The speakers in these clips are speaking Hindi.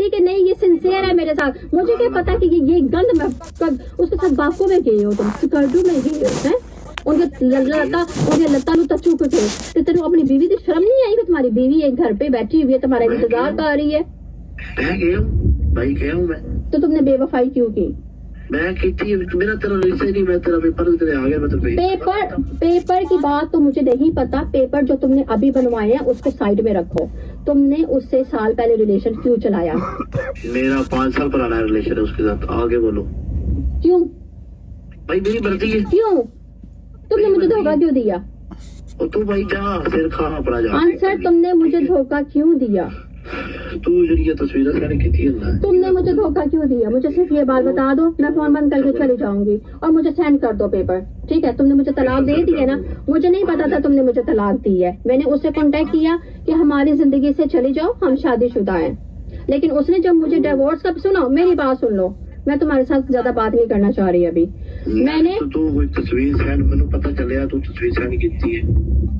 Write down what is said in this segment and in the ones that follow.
कि नहीं ये सिंसियर है मेरे साथ। मुझे क्या पता कि ये गंद मैं उसके साथ बाकू में गई हो, तुम सिकर्डू में गई हो हैं, उनके लता लुता चुप के। तो तेरे अपनी बीवी की शर्म नहीं आई कि तुम्हारी बीवी एक घर पे बैठी हुई है, तुम्हारा इंतजार कर रही है। भाई गया हूँ मैं। तो तुमने बेवफाई क्यों की? मैं कहती मेरा तेरा रिश्ता नहीं, मैं तेरा पेपर तेरे आ गया, मैं तो पेपर की बात तो मुझे नहीं पता। पेपर जो तुमने अभी बनवाए हैं उसको साइड में रखो। तुमने उससे साल पहले रिलेशन क्यों चलाया? मेरा 5 साल पुराना रिलेशन है उसके साथ। आगे बोलो। क्यों भाई? मेरी मर्जी है। क्यों? तुमने मुझे धोखा क्यों दिया? और तू भाई जा सिर खा अपना जा। आंसर, तुमने मुझे धोखा क्यों दिया? तू ये तस्वीरें सेंड की थी ना, तुमने मुझे धोखा क्यों दिया? मुझे सिर्फ ये बात बता दो, मैं फोन बंद करके चली जाऊंगी और मुझे सेंड कर दो पेपर, ठीक है? तुमने मुझे तलाक दे दी है ना? मुझे नहीं पता था तुमने मुझे तलाक दी है। मैंने उससे कांटेक्ट किया कि हमारी जिंदगी से चली जाओ, हम शादीशुदा हैं। लेकिन उसने जब मुझे डिवोर्स का, सुनो मेरी बात सुन लो, मैं तुम्हारे साथ ज्यादा बात नहीं करना चाह रही अभी। मैंने तू कोई तस्वीर सेंड, मैंने पता चलिया तू तस्वीर सेंड की थी।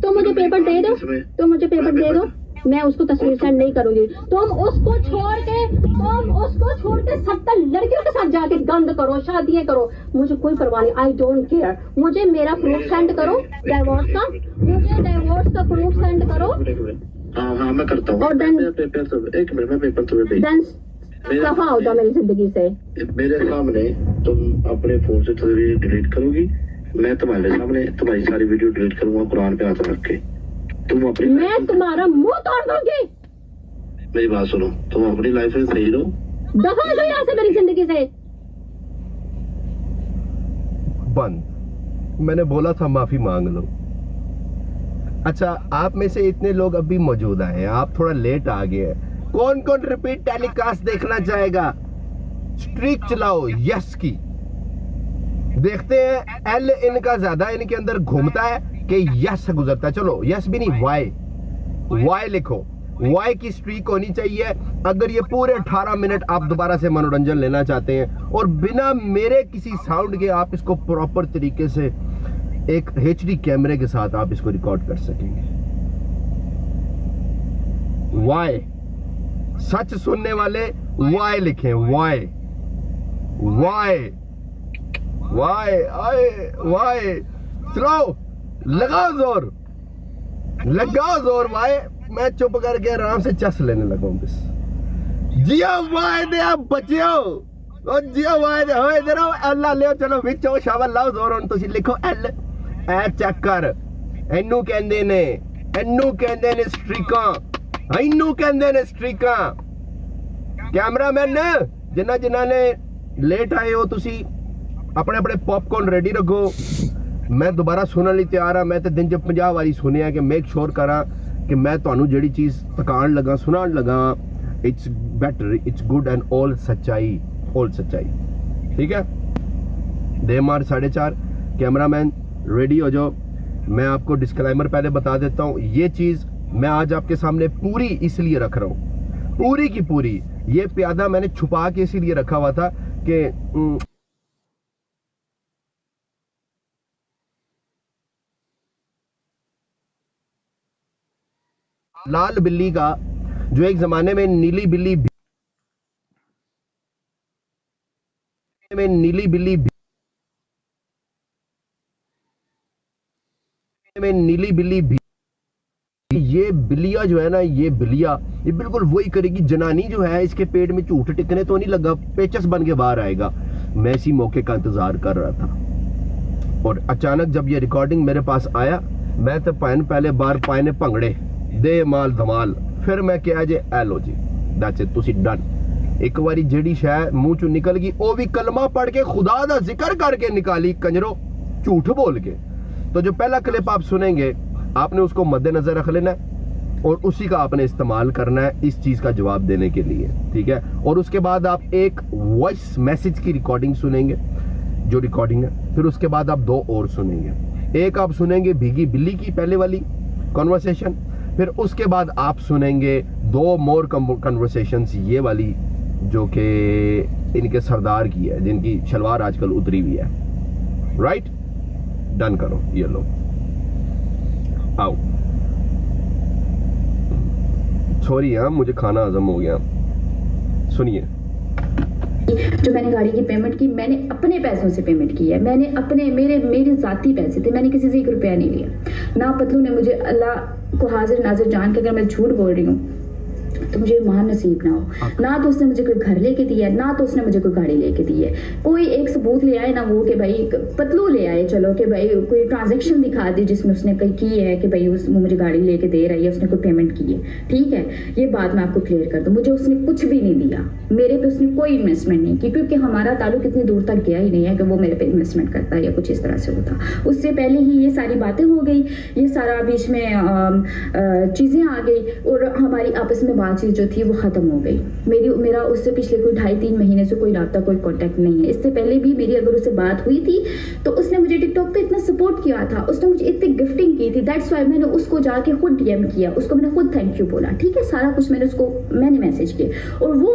तो मुझे पेपर दे दो, तो मुझे पेपर दे दो, मैं उसको तस्वीर सेंड नहीं करूंगी। तुम उसको छोड़ के 70 लड़कियों के साथ जाके गंद करो, शादियां करो, मुझे कोई परवाह नहीं। I don't care. मुझे मेरा प्रूफ सेंड करो डिवोर्स का, मुझे डिवोर्स का प्रूफ सेंड करो। हाँ मैं करता हूँ। और देन पेपर तो एक मिनट में पेपर तुम्हें भेज। देन दफा हो जाओ मेरी जिंदगी से। मेरे सामने तुम अपने फोन से तस्वीर डिलीट करोगी, मैं तुम्हारे सामने तुम्हारी सारी वीडियो डिलीट करूंगा कुरान पे हाथ रख के। तुम अपनी, मैं तुम्हारा मुंह तोड़ दूंगी। मेरी बात सुनो, तुम अपनी लाइफ में सही रहो। दफा हो जाओ यहाँ से मेरी जिंदगी से। बंद। मैंने बोला था माफी मांग लो। अच्छा, आप में से इतने लोग अभी मौजूद हैं, आप थोड़ा लेट आ गए। कौन कौन रिपीट टेलीकास्ट देखना चाहेगा? स्ट्रीक चलाओ यस की। देखते हैं एल इनका ज्यादा इनके अंदर घूमता है कि यस से गुजरता है। चलो यस भी नहीं, वाई लिखो। वाई की स्ट्रीक होनी चाहिए। अगर ये पूरे 18 मिनट आप दोबारा से मनोरंजन लेना चाहते हैं और बिना मेरे किसी साउंड के आप इसको प्रॉपर तरीके से एक HD कैमरे के साथ आप इसको रिकॉर्ड कर सकेंगे। वाई, सच सुनने वाले वाई लिखें। Y Y Y Y. चलो लगाओ जोर वाई। मैं चुप करके आराम से चस लेने लगा हूं बस। जियो वाई दे आप बचियो, और जियो वाई दे होए इधर आओ। अल्लाह ले चलो विचो शाबाश लाओ जोर। हुन तुसी लिखो एल ए चेक कर। एनू कहंदे ने स्ट्रीकां, एनू कहंदे ने स्ट्रीकां। कैमरामैन जिन्ना ने लेट आए हो, तुसी अपने अपने पॉपकॉर्न रेडी रखो। मैं दोबारा सुनने लिए तैयार हाँ। मैं तो दिन च 50 वारी सुनिया कि मेक श्योर करा कि मैं तुहानू जेड़ी चीज तकान लगा सुनान लगा, it's better, it's good and all सच्चाई। ठीक है? देमार 4:30। कैमरामैन रेडी हो जाओ। मैं आपको डिस्क्लेमर पहले बता देता हूँ, ये चीज मैं आज आपके सामने पूरी इसलिए रख रहा हूँ, पूरी की पूरी। ये प्यादा मैंने छुपा के इसीलिए रखा हुआ था कि लाल बिल्ली का, जो एक जमाने में नीली बिल्ली ये बिल्लिया जो है ना, ये बिल्लिया ये बिल्कुल वही करेगी। जनानी जो है इसके पेट में झूठ टिकने तो नहीं लगा, पेचस बन के बाहर आएगा। मैं इसी मौके का इंतजार कर रहा था और अचानक जब ये रिकॉर्डिंग मेरे पास आया, मैं तो पहले बार पाए भंगड़े दे माल धमाल। फिर मैं क्या जे एलो जी दैट्स इट, तुसी डन। एक बारी जेड़ी शय मुंह चो निकल गई, वो भी कलमा पढ़ के खुदा दा जिक्र करके निकाली, कंजरो झूठ बोल के। तो जो पहला क्लिप आप सुनेंगे, आपने उसको मद्देनजर रख लेना है और उसी का आपने इस्तेमाल करना है इस चीज का जवाब देने के लिए, ठीक है? और उसके बाद आप एक वॉइस मैसेज की रिकॉर्डिंग सुनेंगे, जो रिकॉर्डिंग है। फिर उसके बाद आप 2 और सुनेंगे। एक आप सुनेंगे भीगी बिल्ली की पहले वाली कॉन्वर्सेशन, फिर उसके बाद आप सुनेंगे 2 मोर कन्वर्सेशंस, ये वाली जो कि इनके सरदार की है, जिनकी शलवार आजकल उतरी हुई है। राइट? डन करो। ये लो आओ। सॉरी हाँ, मुझे खाना हजम हो गया। सुनिए। जो मैंने गाड़ी की पेमेंट की, मैंने अपने पैसों से पेमेंट की है, मैंने अपने मेरे जाती पैसे थे, मैंने किसी से 1 रुपया नहीं लिया। ना पतलू ने मुझे, अल्लाह को हाजिर नाजिर जान के अगर मैं झूठ बोल रही हूँ तो मुझे मान नसीब ना हो। ना तो उसने मुझे कोई घर लेके दिया है, ना तो उसने मुझे कोई गाड़ी लेके दी है। कोई एक सबूत ले आए ना वो कि भाई पतलू ले आए, चलो कि भाई कोई ट्रांजैक्शन दिखा दी जिसमें उसने कहीं की है कि भाई वो मुझे गाड़ी लेके दे रही है, उसने कोई पेमेंट की है। ठीक है, ये बात मैं आपको क्लियर कर दूं, मुझे उसने कुछ भी नहीं दिया, मेरे पे उसने कोई इन्वेस्टमेंट नहीं की, क्योंकि हमारा ताल्लुक इतनी दूर तक गया ही नहीं है कि वो मेरे पे इन्वेस्टमेंट करता है या कुछ इस तरह से होता। उससे पहले ही ये सारी बातें हो गई, ये सारा बीच में चीज़ें आ गई और हमारी आपस में बातचीत जो थी वो ख़त्म हो गई। मेरा उससे पिछले कोई 2.5-3 महीने से कोई राब्ता, कोई कांटेक्ट नहीं है। इससे पहले भी मेरी अगर उससे बात हुई थी तो उसने मुझे टिकटॉक पे इतना सपोर्ट किया था, उसने मुझे इतनी गिफ्टिंग की थी, दैट्स वाई मैंने उसको जाके खुद डीएम किया, उसको मैंने खुद थैंक यू बोला। ठीक है, सारा कुछ मैंने मैसेज किया। और वो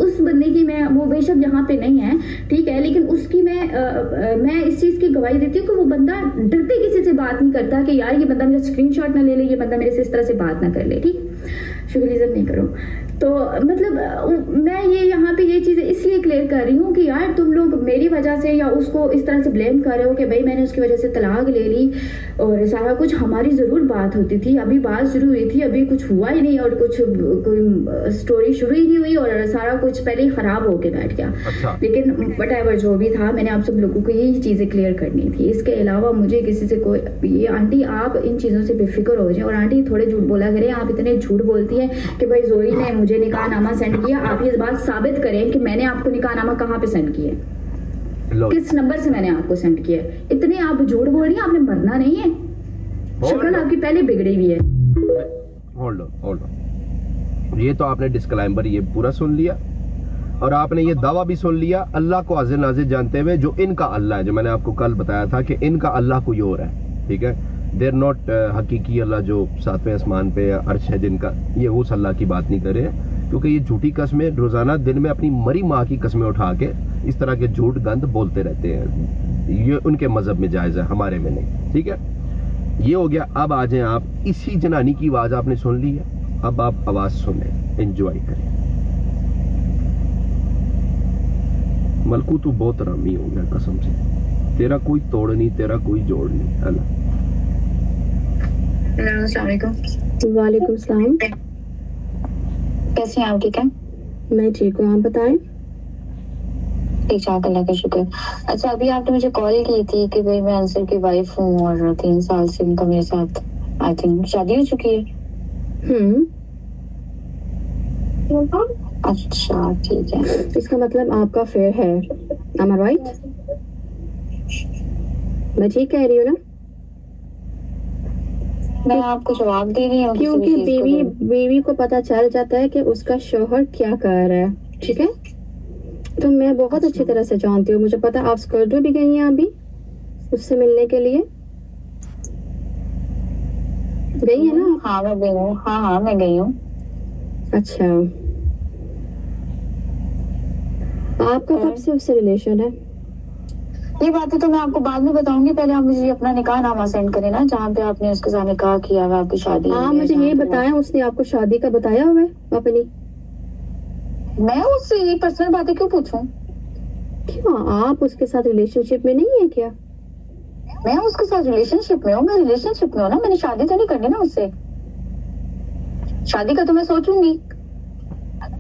उस बंदे की वो बेशक यहाँ पे नहीं है, ठीक है, लेकिन उसकी मैं इस चीज़ की गवाही देती हूँ कि वो बंदा डरते किसी से बात नहीं करता कि यार ये बंदा मेरा स्क्रीनशॉट ना ले ले, ये बंदा मेरे से इस तरह से बात ना कर ले। ठीक, शुक्रिया नहीं करो। तो मतलब मैं ये यहाँ पे ये चीज़ें इसलिए क्लियर कर रही हूँ कि यार तुम लोग मेरी वजह से या उसको इस तरह से ब्लेम कर रहे हो कि भाई मैंने उसकी वजह से तलाक ले ली और सारा कुछ। हमारी ज़रूर बात होती थी, अभी बात शुरू हुई थी, अभी कुछ हुआ ही नहीं और कोई स्टोरी शुरू ही नहीं हुई और सारा कुछ पहले ही ख़राब होके बैठ गया। अच्छा। लेकिन व्हाटएवर जो भी था, मैंने आप सब लोगों को यही चीज़ें क्लियर करनी थी। इसके अलावा मुझे किसी से कोई, ये आंटी आप इन चीज़ों से बेफिक्र हो जाए और आंटी थोड़े झूठ बोला करें। आप इतने झूठ बोलती हैं कि भाई जोई ने मुझे निकाहनामा सेंड किया, आप ये बात साबित करें कि मैंने आपको निकाहनामा कहाँ पे सेंड किया है, किस नंबर से मैंने आपको सेंड किया है। इतने आप झूठ बोल रही हैं, आपने मरना नहीं है, शक्ल आपकी पहले बिगड़ी हुई है। होल्ड ऑन, ये तो आपने डिस्क्लेमर ये पूरा सुन लिया और आपने ये दावा भी सुन लिया अल्लाह को हाजिर नाजिर जानते हुए, जो इनका अल्लाह है, जो मैंने आपको कल बताया था कि इनका अल्लाह कोई और है। ठीक है, देर नॉट हकीकी अल्लाह जो 7वें आसमान पे अर्श है जिनका, ये उस अल्लाह की बात नहीं कर रहे हैं, क्योंकि ये झूठी कस्में रोजाना दिन में अपनी मरी माँ की कस्में उठा के इस तरह के झूठ गंद बोलते रहते हैं। ये उनके मजहब में जायज़ है, हमारे में नहीं। ठीक है, ये हो गया। अब आ जाए आप, इसी जनानी की आवाज़ आपने सुन ली है, अब आप आवाज़ सुने, एंजॉय करें। मलकू तू बहुत रामी हो गया कसम से, तेरा कोई तोड़ नहीं, तेरा कोई जोड़ नहीं। अल्लाह। अस्सलाम वालेकुम। वालेकुम सलाम। कैसे हैं आप? ठीक है, मैं ठीक हूँ, आप बताएं। ठीक ठाक, अल्लाह का शुक्र। अच्छा, अभी आपने मुझे कॉल की थी कि भाई मैं अंसर की वाइफ हूँ और 3 साल से उनका मेरे साथ आई थिंक शादी हो चुकी है। अच्छा ठीक है, इसका मतलब आपका अफेयर है, am I right? मैं ठीक कह रही हूँ ना? मैं आपको जवाब दे रही हूँ क्योंकि बीवी को पता चल जाता है कि उसका शौहर क्या कर रहा है। ठीक है, तो मैं बहुत अच्छी तरह से जानती हूँ, मुझे पता आप स्कर्डो भी गई हैं अभी उससे मिलने के लिए, गई है ना? हाँ मैं गई हूँ, हाँ मैं गई हूँ। अच्छा, आपका कब से उससे रिलेशन है? ये बातें तो मैं आपको बाद में बताऊंगी, पहले आप मुझे अपना निकाहनामा सेंड करें ना, जहाँ पे आपने उसके साथ निकाह किया हुआ, आपकी शादी। हाँ, मुझे ये बताएं, उसने आपको शादी का बताया हुआ है अपनी? मैं उससे ये पर्सनल बातें क्यों पूछूं? क्यों, आप उसके साथ रिलेशनशिप में नहीं है क्या? मैं उसके साथ रिलेशनशिप में हूँ, मैं रिलेशनशिप में हूँ ना, मैंने शादी तो नहीं करनी ना उससे। शादी का तो मैं सोचूंगी,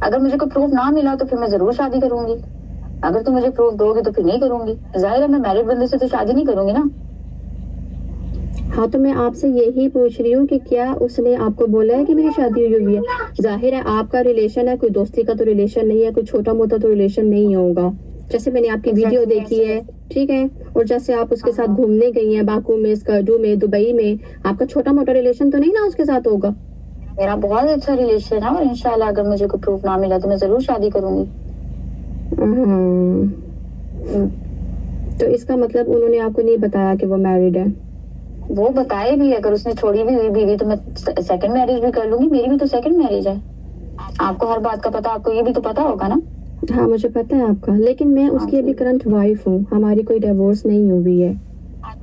अगर मुझे कोई प्रूफ ना मिला तो फिर मैं जरूर शादी करूंगी, अगर तुम मुझे प्रूफ दोगे तो फिर नहीं करूंगी। जाहिर है मैं मैरिड बंदे से तो शादी नहीं करूंगी ना। हाँ, तो मैं आपसे यही पूछ रही हूँ कि क्या उसने आपको बोला है कि मेरी शादी हुई है? जाहिर है आपका रिलेशन है, कोई दोस्ती का तो रिलेशन नहीं है, कोई छोटा मोटा तो रिलेशन नहीं होगा। जैसे मैंने आपकी वीडियो देखी है, ठीक है, और जैसे आप उसके साथ घूमने गई हैं बाकू में, स्कर्डू में, दुबई में, आपका छोटा मोटा रिलेशन तो नहीं ना उसके साथ होगा? मेरा बहुत अच्छा रिलेशन है और इंशाल्लाह अगर मुझे कोई प्रूफ ना मिला तो मैं जरूर शादी करूंगी। तो इसका मतलब उन्होंने आपको नहीं बताया कि वो मैरिड है? वो बताए भी, अगर उसने छोड़ी भी हुई बीवी तो मैं सेकंड मैरिज भी कर लूंगी, मेरी भी तो सेकंड मैरिज है। आपको हर बात का पता, आपको ये भी तो पता होगा ना। हाँ, मुझे पता है आपका, लेकिन मैं उसकी अभी करंट वाइफ हूँ, हमारी कोई डिवोर्स नहीं हुई है।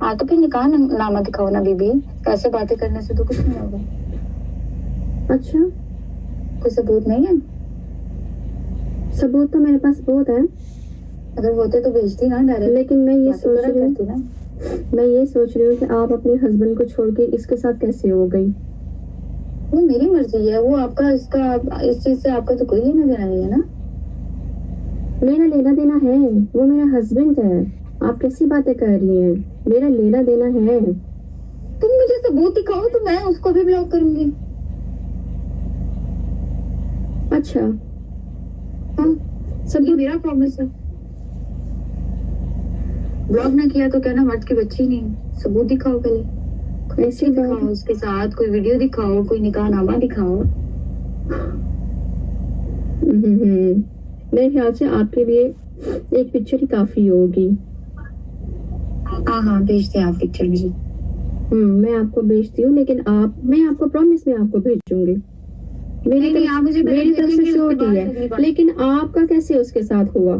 हाँ, तो फिर निकाह नामा दिखाओ ना बीबी, ऐसे बातें करने से तो कुछ नहीं होगा। अच्छा, कोई सबूत नहीं है? सबूत तो मेरे पास बहुत है, अगर होते तो भेजती ना डायरेक्ट। लेकिन मैं ये बातें तो सोच रही हूँ करती ना। कि आप अपने हस्बैंड को छोड़ के इसके साथ कैसे हो गई। वो मेरी मर्जी है, वो आपका इसका इस चीज से आपका तो कोई लेना देना नहीं है ना। मेरा लेना देना है, वो मेरा हस्बैंड है। आप कैसी बातें कर रही हैं, मेरा लेना देना है। तुम मुझे सबूत दिखाओ तो मैं उसको भी ब्लॉक करूंगी। अच्छा, हाँ, ये सबूत मेरा प्रॉमिस है। ब्लॉक ना किया तो कहना मर्द की बच्ची नहीं। सबूत दिखाओ पहले, कोई ऐसी चीज बात दिखाओ उसके साथ, कोई वीडियो दिखाओ, कोई निकाहनामा दिखाओ। मेरे ख्याल से आपके लिए एक पिक्चर ही काफी होगी। हाँ भेजते हैं आप पिक्चर मुझे। मैं आपको भेजती हूँ, लेकिन मैं आपको प्रॉमिस में आपको भेजूंगी। नहीं, आप मुझे पहले मेरी तरफ से भेजेंगे, उसके श्योरिटी बाद है, अगली बात। लेकिन आपका कैसे उसके साथ हुआ।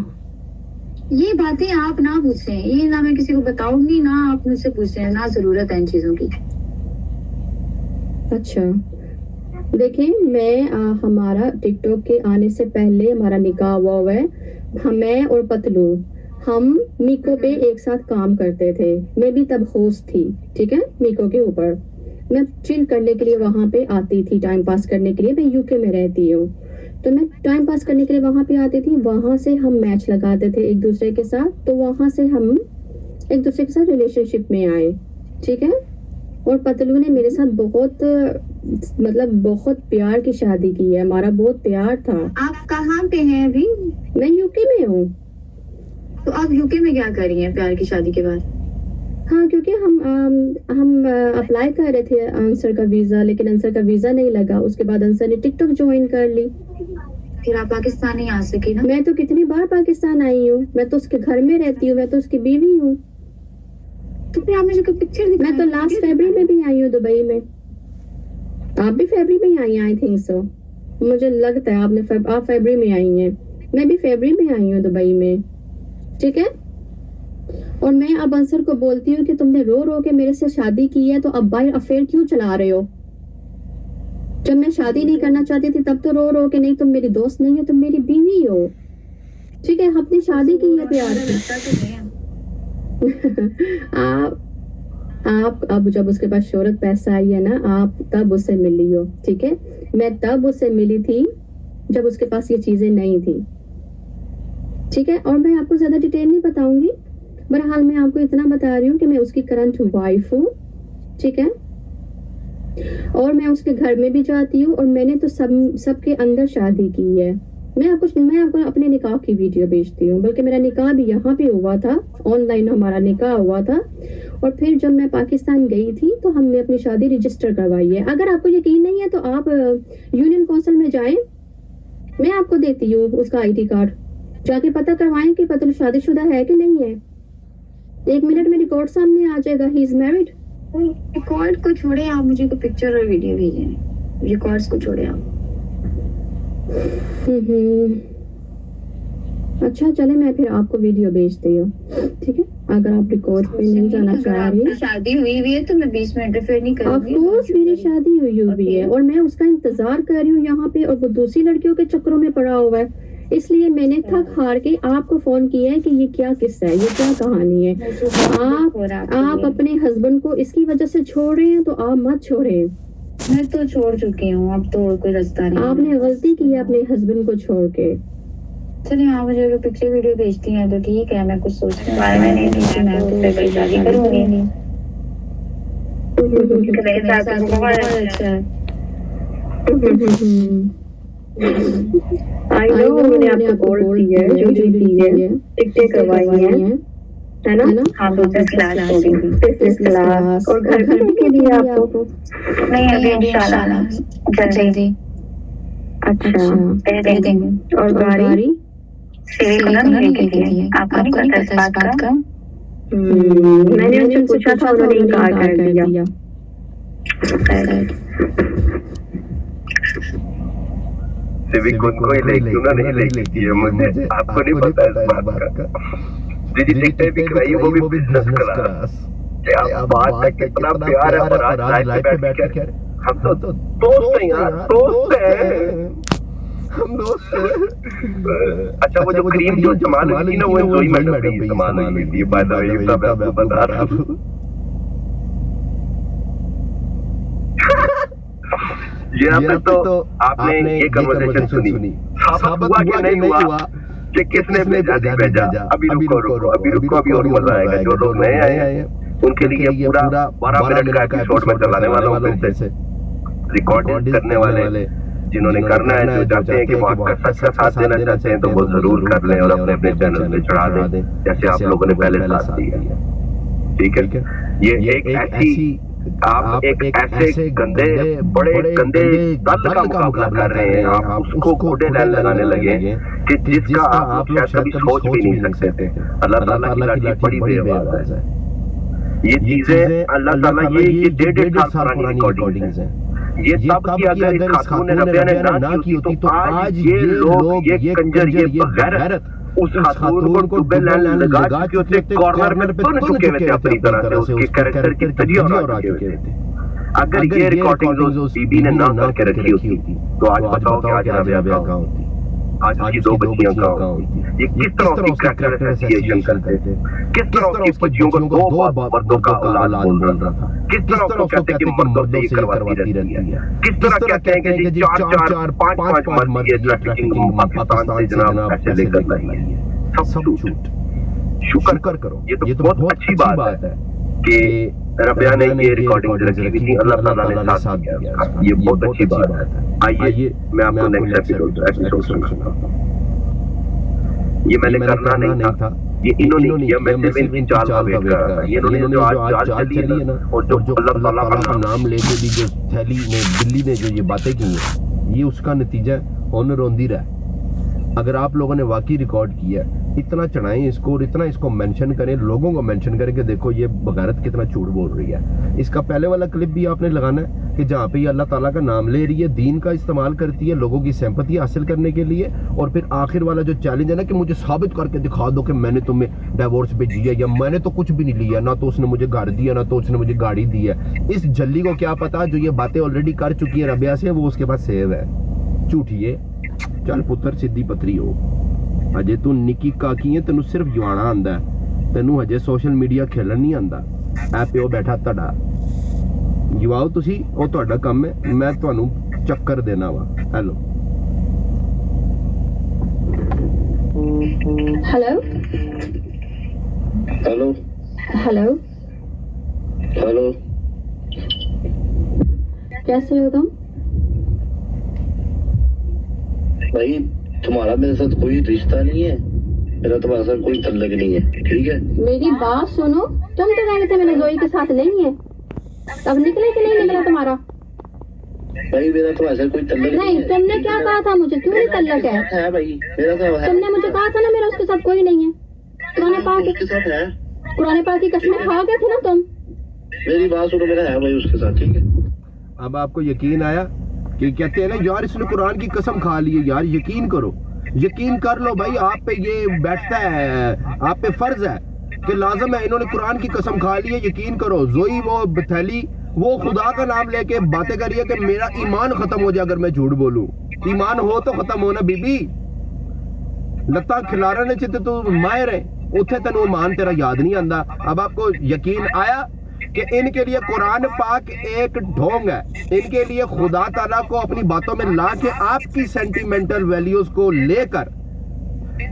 ये बातें आप ना पूछें, ये ना मैं किसी को बताऊंगी ना आप मुझसे पूछें, ना जरूरत है इन चीजों की। अच्छा, देखें हमारा टिकटॉक के आने से पहले हमारा निकाह हुआ है। मैं और पतलू हम मीको पे एक साथ काम करते थे। मैं भी तब होस्ट थी, ठीक है, मीको के ऊपर। मैं चिल करने के लिए वहां पे आती थी, टाइम पास करने के लिए। मैं यूके में रहती हूँ, तो मैं टाइम पास करने के लिए वहां पे आती थी। वहां से हम मैच लगाते थे एक दूसरे के साथ, तो वहां से हम एक दूसरे के साथ रिलेशनशिप में आए, ठीक है। और पतलू ने मेरे साथ बहुत प्यार की शादी की है, हमारा बहुत प्यार था। आप कहाँ पे हैं अभी? मैं यूके में हूँ। तो आप यूके में क्या कर रही हैं प्यार की शादी के बाद? हाँ, क्योंकि हम अप्लाई कर रहे थे आंसर का वीजा, लेकिन आंसर का वीजा नहीं लगा। उसके बाद आंसर ने टिकटॉक ज्वाइन कर ली। फिर आप पाकिस्तान नहीं आ सकी ना? मैं तो कितनी बार पाकिस्तान आई हूँ, मैं तो उसके घर में रहती हूँ, मैं तो उसकी बीवी हूँ। तो फिर आप मुझे कोई पिक्चर दिखाएं। मैं तो लास्ट फरवरी में भी आई हूँ दुबई में। आप भी फरवरी में ही आई हैं, आई थिंक सो। मुझे लगता है आप फरवरी में आई हैं। मैं भी फरवरी में आई हूँ दुबई में, ठीक है। और मैं अब अंसर को बोलती हूँ कि तुमने रो रो के मेरे से शादी की है, तो अब बाहर अफेयर क्यों चला रहे हो। जब मैं शादी नहीं करना चाहती थी तब तो रो रो के, नहीं तुम मेरी दोस्त नहीं हो, तुम मेरी बीवी हो, ठीक है। अपनी शादी की है प्यार की। आप अब जब उसके पास शोहरत पैसा आई है ना, आप तब उससे मिली हो, ठीक है। मैं तब उससे मिली थी जब उसके पास ये चीजें नहीं थी, ठीक है। और मैं आपको ज्यादा डिटेल नहीं बताऊंगी, बहरहाल मैं आपको इतना बता रही हूँ कि मैं उसकी करंट वाइफ हूँ, ठीक है। और मैं उसके घर में भी जाती हूँ, और मैंने तो सबके अंदर शादी की है। मैं आपको अपने निकाह की वीडियो भेजती हूँ, बल्कि मेरा निकाह भी यहाँ पे हुआ था, ऑनलाइन हमारा निकाह हुआ था। और फिर जब मैं पाकिस्तान गई थी तो हमने अपनी शादी रजिस्टर करवाई है। अगर आपको यकीन नहीं है तो आप यूनियन काउंसिल में जाएं, मैं आपको देती हूँ उसका आईडी कार्ड, जाके पता करवाएं कि पतलू शादीशुदा है कि नहीं है। 1 मिनट में रिकॉर्ड सामने आ जाएगा, ही इज मैरिड। रिकॉर्ड को छोड़े, आप मुझे कोई पिक्चर और वीडियो भेजें। रिकॉर्ड्स को छोड़े आप। अच्छा चले, मैं फिर आपको वीडियो भेजती हूँ, ठीक है। अगर आप रिकॉर्ड पे नहीं जाना चाह रही, शादी हुई हुई है तो मैं बीच में इंटरफेयर नहीं करूंगी। ऑफ कोर्स मेरी शादी हुई हुई है, और मैं उसका इंतजार कर रही हूँ यहाँ पे, और वो दूसरी लड़कियों के चक्करों में पड़ा हुआ है। इसलिए मैंने थक हार के आपको फोन किया है कि ये क्या किस्सा है, ये क्या कहानी है। आप अपने हस्बैंड को इसकी वजह से छोड़ रहे हैं, तो आप मत छोड़ें। मैं तो छोड़ चुकी हूँ, अब तो कोई रास्ता नहीं। आपने गलती की है अपने हस्बैंड को छोड़ के। चलिए, आप मुझे अगर पिक्चर वीडियो भेजती हैं तो ठीक है, मैं कुछ सोचने बारे में नहीं थी कि मैं उससे कोई शादी करूंगी। मेरे साथ तो बहुत अच्छा है। आई नो, मैंने आपको बोल दी है, जो दी है, टिकटें करवाई हैं, है ना। हाँ, बिजनेस क्लास होगी, बिजनेस क्लास, और घर के लिए आपको नहीं अभी इंशाल्लाह जल्दी। अच्छा दे देंगे। और गाड़ी सेल नहीं की थी, आपको नहीं पता इस बात का? मैंने उनसे पूछा था, उन्होंने इनकार कर दिया। सिविक को नहीं लेती है मुझे, आपको नहीं पता इस बात का। दीदी टिकटें भी कराई, वो भी बिजनेस क्लास। क्या बात है, कितना प्यार है। और आज लाइफ पे बैठ के हम तो दोस्त हैं यार, दोस्त हैं। हम दोस्त हैं। अच्छा वो जो क्रीम जो इस्तेमाल हुई थी ना वो जोई मैडम पे इस्तेमाल हुई थी। बाय द वे ये सब मैं आपको बता रहा हूँ। ये तो आपने ये कन्वर्सेशन सुनी, साबित हुआ कि नहीं हुआ कि किसने भेजा। अभी रुको अभी और मजा आएगा। जो लोग नए आए हैं उनके लिए पूरा 12 मिनट का एपिसोड में चलाने वाला हूँ फिर से। रिकॉर्डिंग करने वाले जिन्होंने करना है, जो चाहते हैं कि वो आपका सच का साथ देना चाहते हैं, तो वो जरूर कर लें और अपने अपने चैनल पे चढ़ा दें, जैसे आप लोगों ने पहले साथ दिया। ठीक है, ये एक ऐसी आप एक ऐसे गंदे बड़े गंदे दल का मुकाबला कर रहे हैं, आप उसको घोड़े लगाने लगे कि जिसका आप लोग शायद कभी सोच भी नहीं सकते थे। अल्लाह ताला की लाठी बड़ी बेआवाज है। ये चीजें अल्लाह ताला ये 1.5 साल पुरानी रिकॉर्डिंग्स हैं। ये तब की अगर इस खातून रबिया ने ना की होती तो आज ये लोग ये कंजर ये बगैरत उस खातून को डुबे लगा चुके थे, कॉर्नर पे तुन चुके थे अपनी तरह से, उसके कैरेक्टर की तजिया उड़ा चुके थे। अगर ये रिकॉर्डिंग उस बीबी ने ना करके रखी होती तो आज बताओ कि आज रबिया कहाँ होती, आज की 2 बच्चियां कहाँ होती। ये किस तरह की कैरेक्टर एसोसिएशन करते थे, किस तरह की बच्चियों को 2 मर्दों का औलाद बोल रहा था, किस तरह उसको कहते हैं कि मर्दों से ये करवाती रहती है, किस तरह कहते हैं कि जी 4-4 5-5 मर्द ये ट्रैफिकिंग पाकिस्तान से जनाब पैसे लेकर लाई है। सब झूठ। शुक्र करो, ये तो बहुत अच्छी बात है कि रबिया ने ये रिकॉर्डिंग रखी हुई थी, अल्लाह ताला ने साथ दिया। ये बहुत अच्छी बात है। आइए मैं आपको नेक्स्ट एपिसोड सुनाता हूँ। ये मैंने करना नहीं था, ये इन्होंने किया। मैं सिर्फ इन चाल का वेट कर रहा था। ये इन्होंने जो आज चाल चली है ना, और जो अल्लाह ताला का नाम लेके भी जो थैली ने दिल्ली ने जो ये बातें की हैं, ये उसका नतीजा ऑनर रोंदी रहा है। अगर आप लोगों ने वाकई रिकॉर्ड किया, इतना चढ़ाएं इसको और इतना इसको मेंशन करें, लोगों को मेंशन करें कि देखो ये बगारत कितना झूठ बोल रही है। इसका पहले वाला क्लिप भी आपने लगाना है कि जहाँ पे ये अल्लाह ताला का नाम ले रही है, दीन का इस्तेमाल करती है लोगों की सिंपैथी हासिल करने के लिए, और फिर आखिर वाला जो चैलेंज है ना कि मुझे साबित करके दिखा दो कि मैंने तुम्हें डिवोर्स भेजी है या मैंने तो कुछ भी नहीं लिया, ना तो उसने मुझे घर दिया ना तो उसने मुझे गाड़ी दी है। इस जल्ली को क्या पता जो ये बातें ऑलरेडी कर चुकी है रबिया से, वो उसके पास सेव है। झूठिए चल पुत्र सीधी पतरी हो, अजे तू निकी काकी है, तेनू सिर्फ जवाना आंदा है, तेनू हजे सोशल मीडिया खेलन नहीं आंदा। ऐ प्यो बैठा तड़ा जवाओ तुसी, ਉਹ ਤੁਹਾਡਾ ਕੰਮ ਹੈ, मैं ਤੁਹਾਨੂੰ ਚੱਕਰ देना वा। Hello hello hello hello hello, कैसे हो तुम? भाई तुम्हारा मेरे साथ कोई रिश्ता नहीं है, मेरा तुम्हारे साथ कोई तल्लक नहीं है। ठीक है, मेरी बात सुनो, तुम तो कहते थे मेरे जोई के साथ नहीं है, तब निकले कि नहीं निकला तुम्हारा? भाई मेरा तुम्हारे साथ कोई तल्लक नहीं, है। तुमने क्या कहा था मुझे, क्यों नहीं तल्लक है? भाई मेरा तो है। तुमने मुझे कहा था ना मेरा उसके साथ कोई नहीं है। उसके साथ है, कुरान पाक की कसमें खा गए थे ना तुम। मेरी बात सुनो, मेरा है भाई उसके साथ। ठीक है, अब आपको यकीन आया कि कहते हैं ना यार इसने कुरान की कसम खा ली है। यार यकीन करो, यकीन कर लो भाई, आप पे ये बैठता है, आप पे फर्ज है कि लाजम है, इन्होंने कुरान की कसम खा ली है। यकीन करो, जोई वो बथैली वो खुदा का नाम लेके बातें कर रही है कि मेरा ईमान खत्म हो जाए अगर मैं झूठ बोलूं। ईमान हो तो खत्म होना बीबी, लत्ता खिलारा ने चित तू मायर है उथे तेन ईमान तेरा याद नहीं आंदा। अब आपको यकीन आया कि इनके लिए कुरान पाक एक ढोंग है, इनके लिए खुदा ताला को अपनी बातों में ला के आपकी सेंटिमेंटल वैल्यूज को लेकर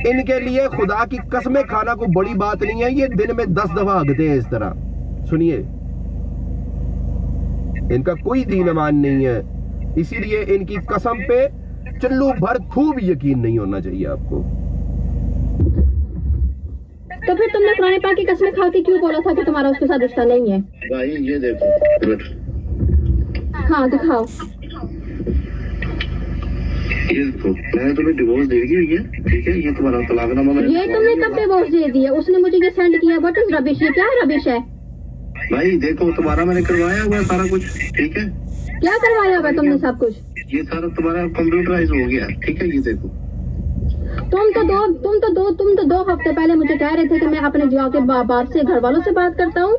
इनके लिए खुदा की कसमें खाना को बड़ी बात नहीं है। ये दिन में 10 दफा हगते हैं इस तरह। सुनिए, इनका कोई दीन ईमान नहीं है, इसीलिए इनकी कसम पे चुल्लू भर थू भी यकीन नहीं होना चाहिए आपको। तो फिर तुमने कुरान पाक की कसमें खा के क्यों बोला था कि तुम्हारा उसके साथ रिश्ता नहीं है? भाई ये देखो, हाँ दिखाओ। ये देखो, मैंने तुम्हें डिवोर्स दे दी हुई है। ठीक है, ये तुम्हारा तलाकनामा मैंने। ये तुमने कब डिवोर्स दे दिया? उसने मुझे ये सेंड किया, व्हाट इज रबिश? ये क्या रबिश है? भाई देखो, तुम्हारा मैंने करवाया हुआ सारा कुछ। ठीक है, क्या करवाया हुआ तुमने सब कुछ? ये सारा तुम्हारा कंप्यूटराइज हो गया। ठीक है, ये देखो, तुम तो दो हफ्ते पहले मुझे कह रहे थे कि मैं अपने जाके बाप से, घर वालों से बात करता हूँ,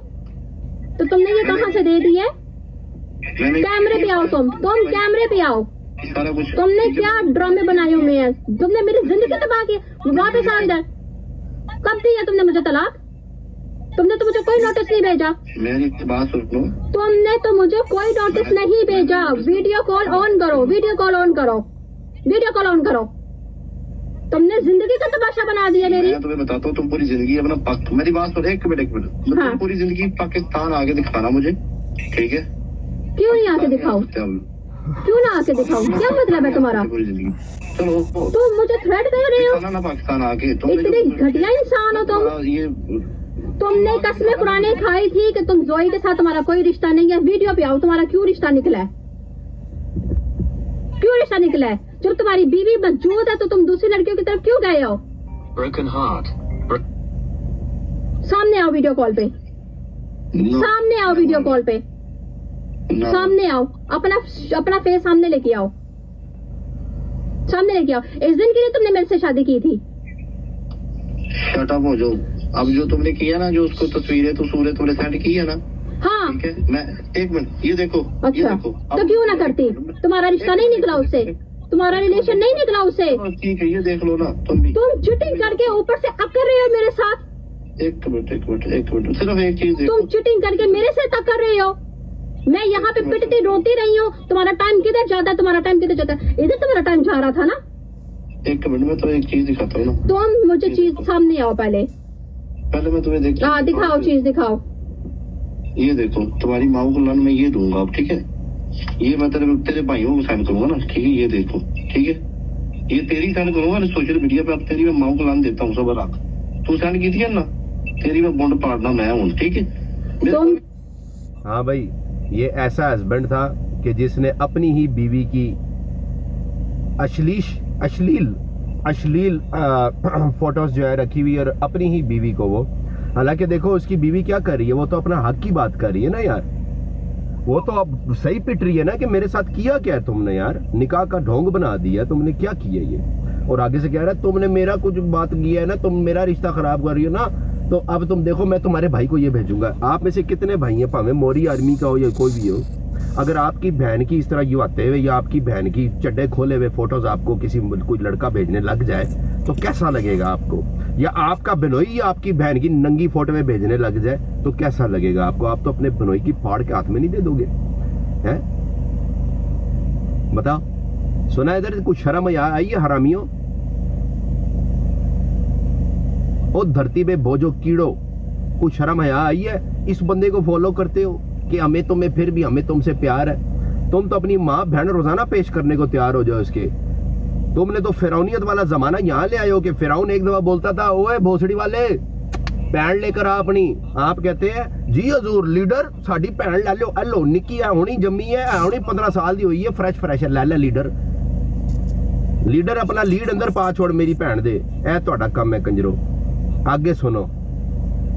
तो तुमने ये कहाँ से दे दी है? कैमरे पे आओ, तुम कैमरे पे आओ। सारा कुछ तुमने क्या ड्रामे बनाए हुए हैं? तुमने मेरी जिंदगी तबाह की। वापस आ इधर। कब दी है तुमने मुझे तलाक? तुमने तो मुझे कोई नोटिस नहीं भेजा। मेरी बात सुनो, तुमने तो मुझे कोई नोटिस नहीं भेजा। वीडियो कॉल ऑन करो, वीडियो कॉल ऑन करो, वीडियो कॉल ऑन करो। तुमने जिंदगी का तमाशा बना दिया मेरी। मैं तुम्हें बताता हूँ, तुम पूरी जिंदगी अपना मेरी बात सुनो, एक मिनट हाँ। तुम पूरी जिंदगी पाकिस्तान आके दिखाना मुझे, ठीक है? क्यों नहीं आके दिखाओ? क्यों ना आके दिखाओ? क्या मतलब है तुम्हारा? पूरी जिंदगी चलो तुम मुझे थ्रेट कर रहे हो? ना पाकिस्तान आके इतने घटिया इंसान हो तुम। ये तुमने कसमें कुरानें खाई थी कि तुम जोई के साथ तुम्हारा कोई रिश्ता नहीं है। वीडियो पे आओ, तुम्हारा क्यों रिश्ता निकला है? क्यों रिश्ता निकला है? जब तुम्हारी बीवी मौजूद है तो तुम दूसरी लड़कियों की तरफ क्यों गए हो? सामने आओ वीडियो कॉल पे, सामने आओ वीडियो कॉल पे, सामने आओ, अपना फेस सामने लेके आओ, सामने लेके आओ। इस दिन के लिए तुमने मेरे से शादी की थी। शट अप हो जाओ। अब जो तुमने किया ना, जो उसको तस्वीरें तो सूरत तुमने सेंड की है ना, हाँ ठीक है? मैं एक मिनट, ये देखो, अच्छा ये देखो। तो क्यों ना करती? तुम्हारा रिश्ता नहीं निकला उससे, तुम्हारा रिलेशन नहीं निकला उससे। ठीक है, ये देख लो ना तुम भी। तुम चीटिंग करके ऊपर से अकर रहे हो मेरे साथ। एक मिनट सिर्फ एक चीज देखो। तुम चीटिंग करके मेरे से तक कर रहे हो। मैं यहाँ पे पिटती रोती रही हूँ। तुम्हारा टाइम किधर जाता है? तुम्हारा टाइम किधर जाता है? इधर तुम्हारा टाइम जा रहा था ना। एक मिनट में तो एक चीज दिखाता हूँ ना। तुम मुझे चीज सामने आओ पहले मैं तुम्हें देख। हाँ दिखाओ, चीज दिखाओ। ये देखो, तुम्हारी माँ को लन मैं ये दूंगा अब, ठीक है? ये मैं तेरे भाइयों को सेंड करूंगा ना, ठीक है? ये देखो, ठीक है? ये तेरी सेंड करूंगा ना सोशल मीडिया पे। अब तेरी मैं माँ को लन देता हूँ, सब रख। तू सेंड की थी ना, तेरी मैं बॉन्ड पाड़ना मैं हूँ, ठीक है? तुम हाँ भाई, ये ऐसा हस्बैंड था कि जिसने अपनी ही बीवी की अश्लील फोटोज जो है रखी हुई, और अपनी ही बीवी को वो, हालांकि देखो उसकी बीवी क्या कर रही है, वो तो अपना हक की बात कर रही है ना यार। वो तो अब सही पिट रही है ना कि मेरे साथ किया क्या है तुमने यार, निकाह का ढोंग बना दिया तुमने, क्या किया ये? और आगे से कह रहा है तुमने मेरा कुछ बात किया है ना, तुम मेरा रिश्ता खराब कर रही हो ना, तो अब तुम देखो मैं तुम्हारे भाई को ये भेजूंगा। आप में से कितने भाई हैं, भावे मोरी आर्मी का हो या कोई भी हो, अगर आपकी बहन की इस तरह यू आते हुए या आपकी बहन की चड्डे खोले हुए फोटोज आपको किसी कोई लड़का भेजने लग जाए तो कैसा लगेगा आपको? या आपका बिनोई या आपकी बहन की नंगी फोटो में भेजने लग जाए तो कैसा लगेगा आपको? आप तो अपने बिनोई की फाड़ के हाथ में नहीं दे दोगे, हैं? बताओ, सुना इधर कुछ शर्म आई है हरामियों? ओ धरती पे बोझो कीड़ो, कुछ शर्म आई है? इस बंदे को फॉलो करते हो कि हमें तुम्हें फिर भी हमें तुमसे प्यार है। तुम तो अपनी माँ बहन रोजाना पेश करने को तैयार हो जाओ इसके। तुमने तो फिरौनियत वाला जमाना यहाँ ले आए हो कि फिरौन एक दफा बोलता था, ओए भोसड़ी वाले भैन लेकर आ अपनी। आप कहते हैं जी हजूर लीडर साड़ी भैन ले लो, एलो निक्की है होनी जम्मी है होनी 15 साल की हुई है, फ्रेश ले ले लीडर अपना लीड अंदर पा छोड़ मेरी भैन दे। ए तुहाडा काम है कंजरो। आगे सुनो।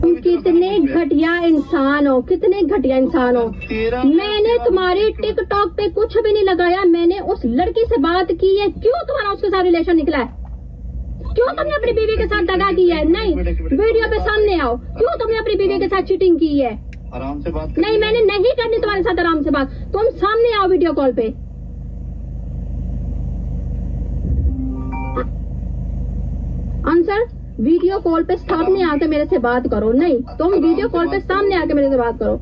कितने घटिया इंसान हो, कितने घटिया इंसान हो। मैंने तुम्हारी टिकटॉक पे कुछ भी नहीं लगाया, मैंने उस लड़की से बात की है। क्यों तुम्हारा उसके साथ रिलेशन निकला है? क्यों तुमने अपनी बीवी के साथ दगा की है? नहीं, वीडियो पे सामने आओ। क्यों तुमने अपनी बीवी के साथ चीटिंग की है? आराम से बात। नहीं, मैंने नहीं करनी तुम्हारे साथ आराम से बात। तुम सामने आओ वीडियो कॉल पे। आंसर, वीडियो कॉल पे सामने आके मेरे से बात करो। नहीं, तुम वीडियो कॉल पे सामने आके मेरे से बात करो।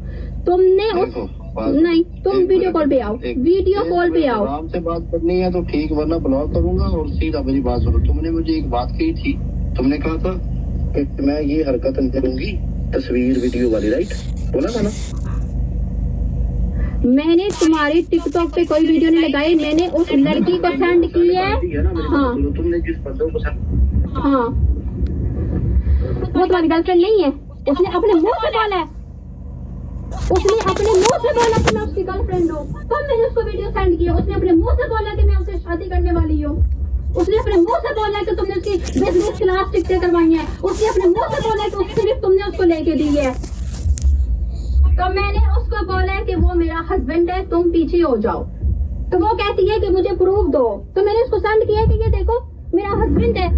तुमने उस नहीं, तुम वीडियो कॉल पे आओ, वीडियो कॉल पे आओ। आराम से बात करनी है तो ठीक, वरना ब्लॉक करूंगा। और सीधा मेरी बात सुनो, तुमने मुझे एक बात कही थी, तुमने कहा था कि मैं ये हरकत नहीं करूंगी, तस्वीर वीडियो वाली, राइट? बोला था ना? मैंने तुम्हारी टिकटॉक पे कोई वीडियो नहीं लगाई, मैंने उस लड़की को सेंड की है। हाँ तुमने जिस बंदे को सेंड, हाँ, वो तुम्हारी गर्लफ्रेंड नहीं है। उसने अपने मुंह से बोला है, उसने अपने मुंह से बोला कि मैं उसकी गर्लफ्रेंड हूँ। तब मैंने उसको वीडियो सेंड किया। उसने अपने मुंह से बोला कि मैं उससे शादी करने वाली हूँ। उसने अपने मुंह से बोला कि तुमने उसकी बिजनेस क्लास टिकटें करवाई है। उसने अपने मुंह से बोला कि उससे भी तुमने उसको लेके दी है। तो मैंने उसको बोला कि वो मेरा हस्बैंड है, तुम पीछे हो जाओ। तो वो कहती है कि मुझे प्रूफ दो। तो मैंने उसको सेंड किया कि ये देखो मेरा हस्बैंड है।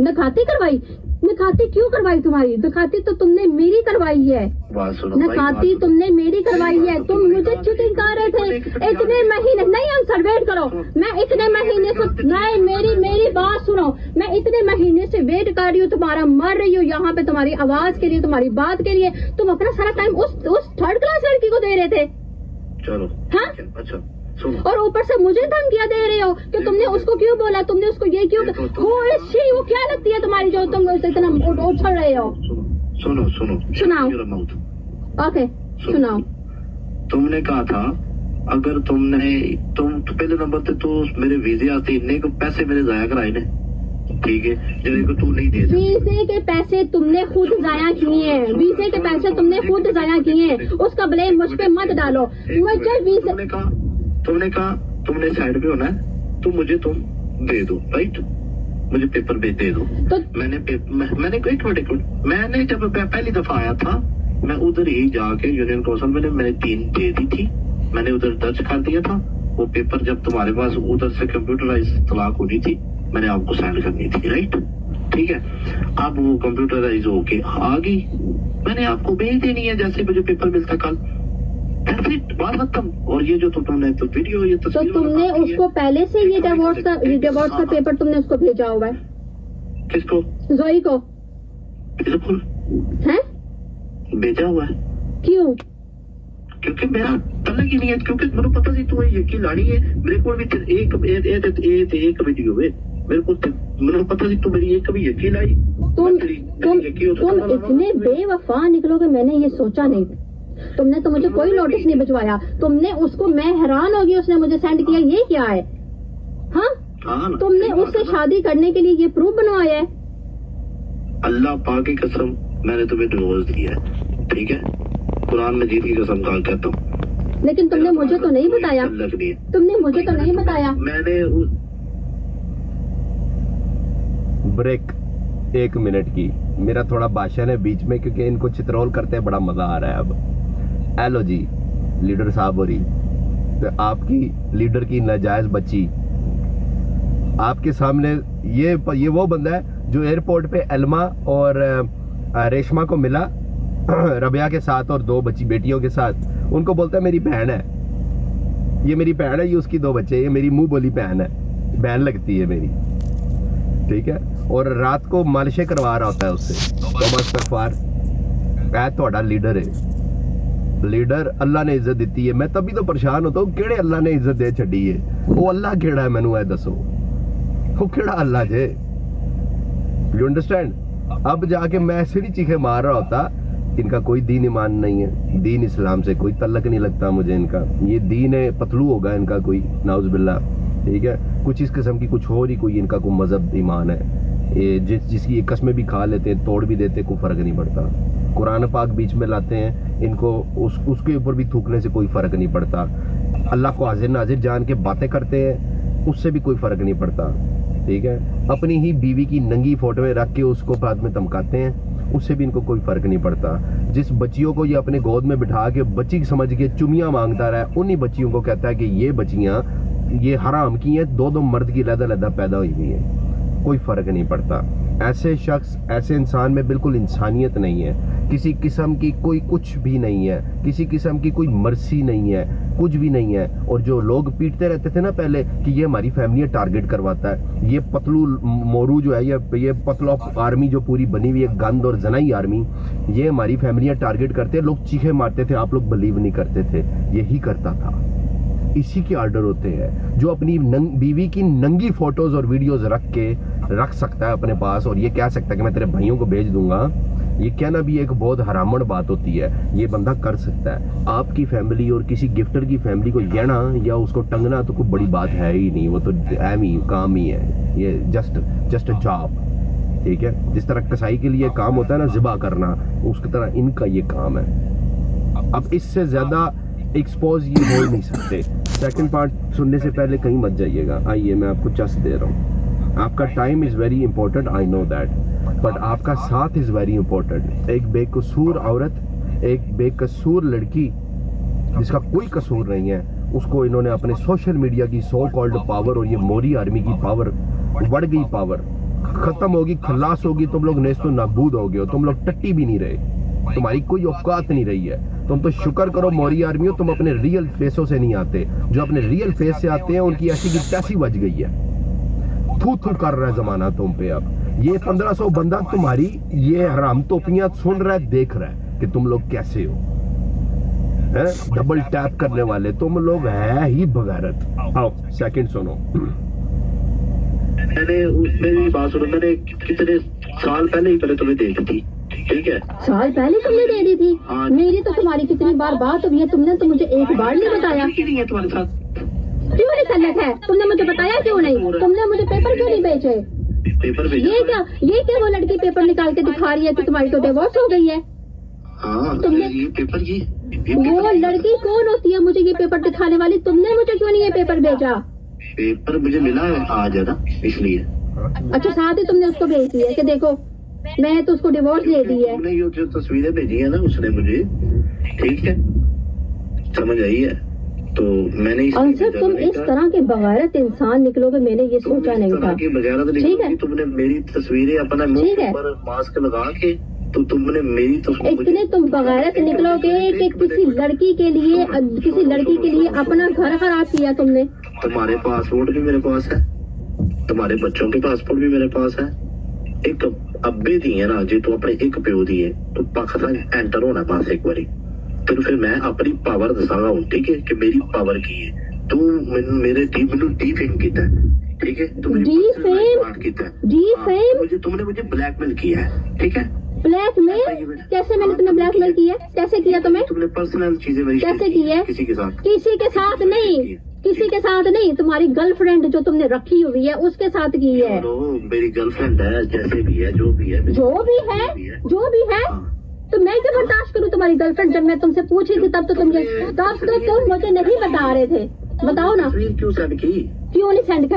दिखाती करवाई नकाती क्यों करवाई तुम्हारी? नकाती तो तुमने मेरी करवाई है। बात सुनो, नकाती तुमने मेरी करवाई है। तुम मुझे चीटिंग कर रहे थे इतने महीने। नहीं आंसर, वेट करो। मैं इतने महीने से नहीं, मेरी बात सुनो। मैं इतने महीने से वेट कर रही हूँ तुम्हारा, मर रही हूँ यहाँ पे तुम्हारी आवाज के लिए, तुम्हारी बात के लिए। तुम अपना सारा टाइम उस थर्ड क्लास लड़की को दे रहे थे। चलो हाँ? अच्छा सुनो। और ऊपर से मुझे धमकियां दे रहे हो कि तुमने उसको क्यों बोला, तुमने उसको ये क्यों, वो क्या लगती है तुम्हारी जो तुम इतना उछल रहे हो? सुनो सुनाओ। ओके सुनाओ। तुमने कहा था अगर तुम तो पहले नंबर पे तो मेरे वीजे आते इतने को पैसे मेरे जाया कराए ने, ठीक है, जिनको तू नहीं दे सकती। वीजे के पैसे तुमने खुद जाया किए हैं। वीजे के पैसे तुमने खुद जाया किए हैं। उसका ब्लेम मुझ पे मत डालो। मुझे वीजे तुमने कहा तुमने साइड पे होना है तो मुझे तुम दे दो, राइट? मुझे पेपर भी दे दो। तो मैंने एक मिनट मैंने जब पहली दफा आया था मैं उधर ही जाके यूनियन काउंसिल में मैंने 3 दे दी थी, मैंने उधर दर्ज कर दिया था। वो पेपर जब तुम्हारे पास उधर से कंप्यूटराइज तलाक होनी थी, मैंने आपको साइन करनी थी, राइट? ठीक है, अब वो कंप्यूटराइज होके आ गई, मैंने आपको भेज देनी है जैसे मुझे पेपर मिलता कल। बात खत्म। और ये जो तुमने तो वीडियो ये तो तुमने उसको पहले से ये डिवोर्स का पेपर तुमने उसको भेजा हुआ है? किसको? जोई को। बिल्कुल है भेजा हुआ है। क्यों? क्योंकि मेरा तलक ही नहीं है, क्योंकि मुझे पता सी तू यकीन लानी है मेरे को भी एक वीडियो है मेरे को, मुझे पता सी तू मेरी एक भी यकीन आई। तुम इतने बेवफा निकलोगे मैंने ये सोचा नहीं। तुमने तो मुझे कोई नोटिस नहीं भिजवाया। तुमने उसको, मैं हैरान हो गई, उसने मुझे सेंड किया, ये क्या है? हाँ, तुमने उससे शादी करने के लिए ये प्रूफ बनवाया है? अल्लाह पाक की कसम मैंने तुम्हें डिवोर्स दिया है, ठीक है? कुरान मजीद की कसम कहता हूँ। लेकिन तुमने मुझे तो नहीं बताया। तुमने मुझे तो नहीं बताया। मैंने ब्रेक 1 मिनट की। मेरा थोड़ा भाषण है बीच में क्योंकि इनको चित्रोल करते बड़ा मजा आ रहा है। अब हेलो जी, लीडर साहब हो रही तो आपकी लीडर की नाजायज बच्ची आपके सामने, ये वो बंदा है जो एयरपोर्ट पे एल्मा और रेशमा को मिला रबिया के साथ और 2 बेटियों के साथ। उनको बोलता है मेरी बहन है, ये मेरी बहन है, ये उसकी 2 बच्चे, ये मेरी मुंह बोली बहन है, बहन लगती है मेरी, ठीक है? और रात को मालिशें करवा रहा होता है उससे। तो बस तकफार थोड़ा लीडर है। लीडर अल्लाह ने इज्जत दी है। मैं तभी तो परेशान होता हूँ केड़े अल्लाह ने इज्जत दे छड़ी है। वो अल्लाह केड़ा है मैनू दसो, वो केड़ा अल्लाह जे? You understand? अब जाके मैं ऐसे नहीं चीखे मार रहा होता। इनका कोई दीन ईमान नहीं है, दीन इस्लाम से कोई तल्लक नहीं लगता मुझे इनका। ये दीन है पतलू होगा इनका कोई, नाउज़ुबिल्लाह, ठीक है? कुछ इस किस्म की कुछ और ही कोई इनका कोई मजहब ईमान है। ये जिसकी ये कसमें भी खा लेते हैं, तोड़ भी देते, कोई फर्क नहीं पड़ता। कुरान पाक बीच में लाते हैं, इनको उसके ऊपर भी थूकने से कोई फर्क नहीं पड़ता। अल्लाह को हाजिर नाजिर जान के बातें करते हैं, उससे भी कोई फर्क नहीं पड़ता, ठीक है? अपनी ही बीवी की नंगी फोटो में रख के उसको बाद में धमकाते हैं, उससे भी इनको कोई फर्क नहीं पड़ता। जिस बच्चियों को ये अपने गोद में बिठा के बच्ची समझ के चुमियां मांगता रहा है, उन्हीं बच्चियों को कहता है कि ये बच्चियां ये हराम की हैं, 2 मर्द की लहदा पैदा हुई हुई है, कोई फर्क नहीं पड़ता। ऐसे शख्स, ऐसे इंसान में बिल्कुल इंसानियत नहीं है, किसी किस्म की कोई कुछ भी नहीं है, किसी किस्म की कोई मर्सी नहीं है, कुछ भी नहीं है। और जो लोग पीटते रहते थे ना पहले कि ये हमारी फैमिली टारगेट करवाता है, ये पतलू मोरू जो है, ये पतला आर्मी जो पूरी बनी हुई है, गंद और जनाई आर्मी, ये हमारी फैमिलियां टारगेट करते हैं। लोग चीखे मारते थे, आप लोग बिलीव नहीं करते थे, यही करता था। इसी के आर्डर होते हैं जो अपनी बीवी की नंगी फोटोज और वीडियोस रख सकता है अपने पास और ये कह सकता है कि मैं तेरे भाइयों को भेज दूंगा। ये कहना भी एक बहुत हरामण बात होती है, ये बंदा कर सकता है। आपकी फैमिली और किसी गिफ्टर की फैमिली को येना या उसको टंगना तो कोई बड़ी बात है ही नहीं, वो तो एम ही काम ही है, ये जस्ट अ जॉब, ठीक है? जिस तरह कसाई के लिए काम होता है ना ज़िबा करना, उसकी तरह इनका ये काम है। अब इससे ज्यादा एक्सपोज ये हो नहीं सकते। सेकंड पार्ट सुनने से पहले कहीं मत जाइएगा। आइए मैं आपको चस दे रहा हूँ। आपका time is very important, I know that, but आपका साथ इज़ वेरी इंपॉर्टेंट। एक बेकसूर औरत, एक बेकसूर लड़की जिसका कोई कसूर नहीं है, उसको इन्होंने अपने सोशल मीडिया की सो कॉल्ड पावर और ये मोरी आर्मी की पावर, बढ़ गई पावर, खत्म होगी, खलास होगी, तुम लोग नेस्तो नाबूद हो गए हो, तुम लोग टट्टी भी नहीं रहे, तुम्हारी कोई औकात नहीं रही है। तुम तो शुक्र करो मौरी आर्मी हो, तुम अपने रियल फेसों से नहीं आते। जो अपने रियल फेस से आते हैं उनकी ऐसी की तैसी बज गई है। थू थू कर रहा है जमाना तुम पे। अब ये 1500 बंदा तुम्हारी ये हराम टोपियां सुन रहा है, देख रहा है कि तुम लोग कैसे हो, है? डबल टैप करने वाले तुम लोग है ही बगैरत। आओ सेकंड सुनो। मैंने मेरी बात सुनो, मैंने कितने साल पहले ही तुम्हें दे दी थी, ठीक है? साल पहले तुमने दे दी थी? हाँ। मेरी तो तुम्हारी कितनी बार बात हुई है, तुमने तो मुझे एक बार नहीं बताया। नहीं है तुम्हारे साथ, क्यों नहीं तल्लक है? तुमने मुझे बताया क्यों नहीं? तुमने मुझे पेपर क्यों नहीं भेजे? पेपर भेजा। ये क्या वो लड़की पेपर निकाल के दिखा रही है कि तुम्हारी तो डिवोर्स हो गई है? हाँ, तुमने ये पेपर वो लड़की कौन होती है मुझे ये पेपर दिखाने वाली? तुमने मुझे क्यों नहीं ये पेपर भेजा? पेपर मुझे मिला है आज, है ना, इसलिए। अच्छा, साथ ही तुमने उसको भेज दिया कि देखो मैं तो उसको डिवोर्स दे दी है। तुमने ये जो तस्वीरें भेजी है ना उसने मुझे, ठीक है, समझ आई है, तो मैंने अंसर तुम इस तरह के बगैरत इंसान निकलोगे, मैंने ये सोचा नहीं था। ठीक है, तुमने मेरी तस्वीरें अपना मुंह पर मास्क लगा के, तो तुमने मेरी तो इतने तुम बगैरत निकलोगे कि किसी लड़की के लिए अपना घर खराब किया तुमने। तुम्हारे पासपोर्ट भी मेरे पास है, तुम्हारे बच्चों के पासपोर्ट भी मेरे पास है। एक अब्बे दी है ना जी, तू अपने एक प्यो दी है, तो पाकिस्तान एंटर होना पास एक बारी, फिर मैं अपनी पावर दसांगा हूं, ठीक है, कि मेरी पावर की है। तू मेरे डी फेम किया है, ठीक है, तुमने मुझे ब्लैकमेल किया है, ठीक है? ब्लैकमेल? कैसे मैंने तुम्हें ब्लैकमेल किया? कैसे किया तुमने पर्सनल चीजें मेरी कैसे की है? किसी के साथ नहीं, तुम्हारी गर्लफ्रेंड जो तुमने रखी हुई है उसके साथ की है। मेरी गर्लफ्रेंड है, जैसे भी है, जो भी है, तो मैं क्यों बर्दाश्त करूं तुम्हारी गर्लफ्रेंड? जब मैं तुमसे पूछी थी तब तो तुम मुझे नहीं बता रहे थे। बताओ ना क्यों सेंड की? क्यों नहीं सेंड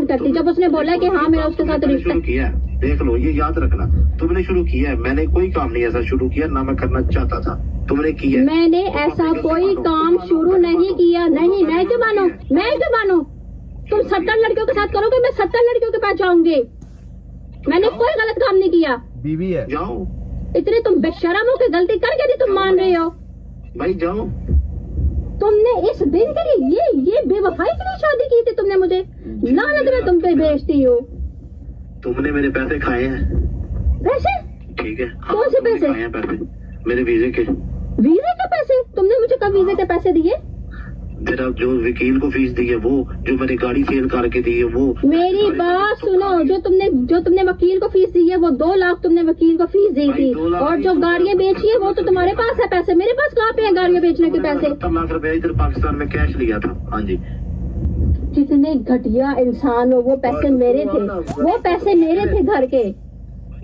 करती? जब उसने बोला कि हाँ मेरा उसके साथ रिश्ता किया, देख लो, ये याद रखना, तुमने शुरू किया है, मैंने कोई काम नहीं ऐसा शुरू किया, ना मैं करना चाहता था, तुमने किया। मैंने ऐसा कोई काम शुरू नहीं किया। नहीं, मैं क्यों मानूं? तुम 70 लड़कियों के साथ करोगे, मैं 70 लड़कियों के पास जाऊंगी। मैंने कोई गलत काम नहीं किया। बीवी है, जाओ। इतने तुम बेशरम हो के गलती करके नहीं तुम मान रहे हो। भाई जाओ। तुमने इस दिन के लिए ये बेवफाई के लिए शादी की थी तुमने मुझे? लानत मैं तुम पे भेजती हूँ। तुमने मेरे पैसे खाए हैं। पैसे? ठीक है। कौन से पैसे? खाए हैं पैसे मेरे वीजे के। वीजे के पैसे? तुमने मुझे कब वीजे के पैसे दिए? तेरा जो वकील को फीस दी है वो, जो मैंने गाड़ी सेल करके दी है वो। मेरी बात सुनो, जो तुमने वकील को फीस दी है वो 2 लाख तुमने वकील को फीस दी थी, और जो गाड़ियाँ बेची है वो तो तुम्हारे पास है पैसे। मेरे पास कहाँ पे है गाड़ियाँ बेचने के पैसे? 70 लाख रुपया इधर पाकिस्तान में कैश लिया था। हाँ जी। कितने घटिया इंसान हो। वो पैसे मेरे थे घर के।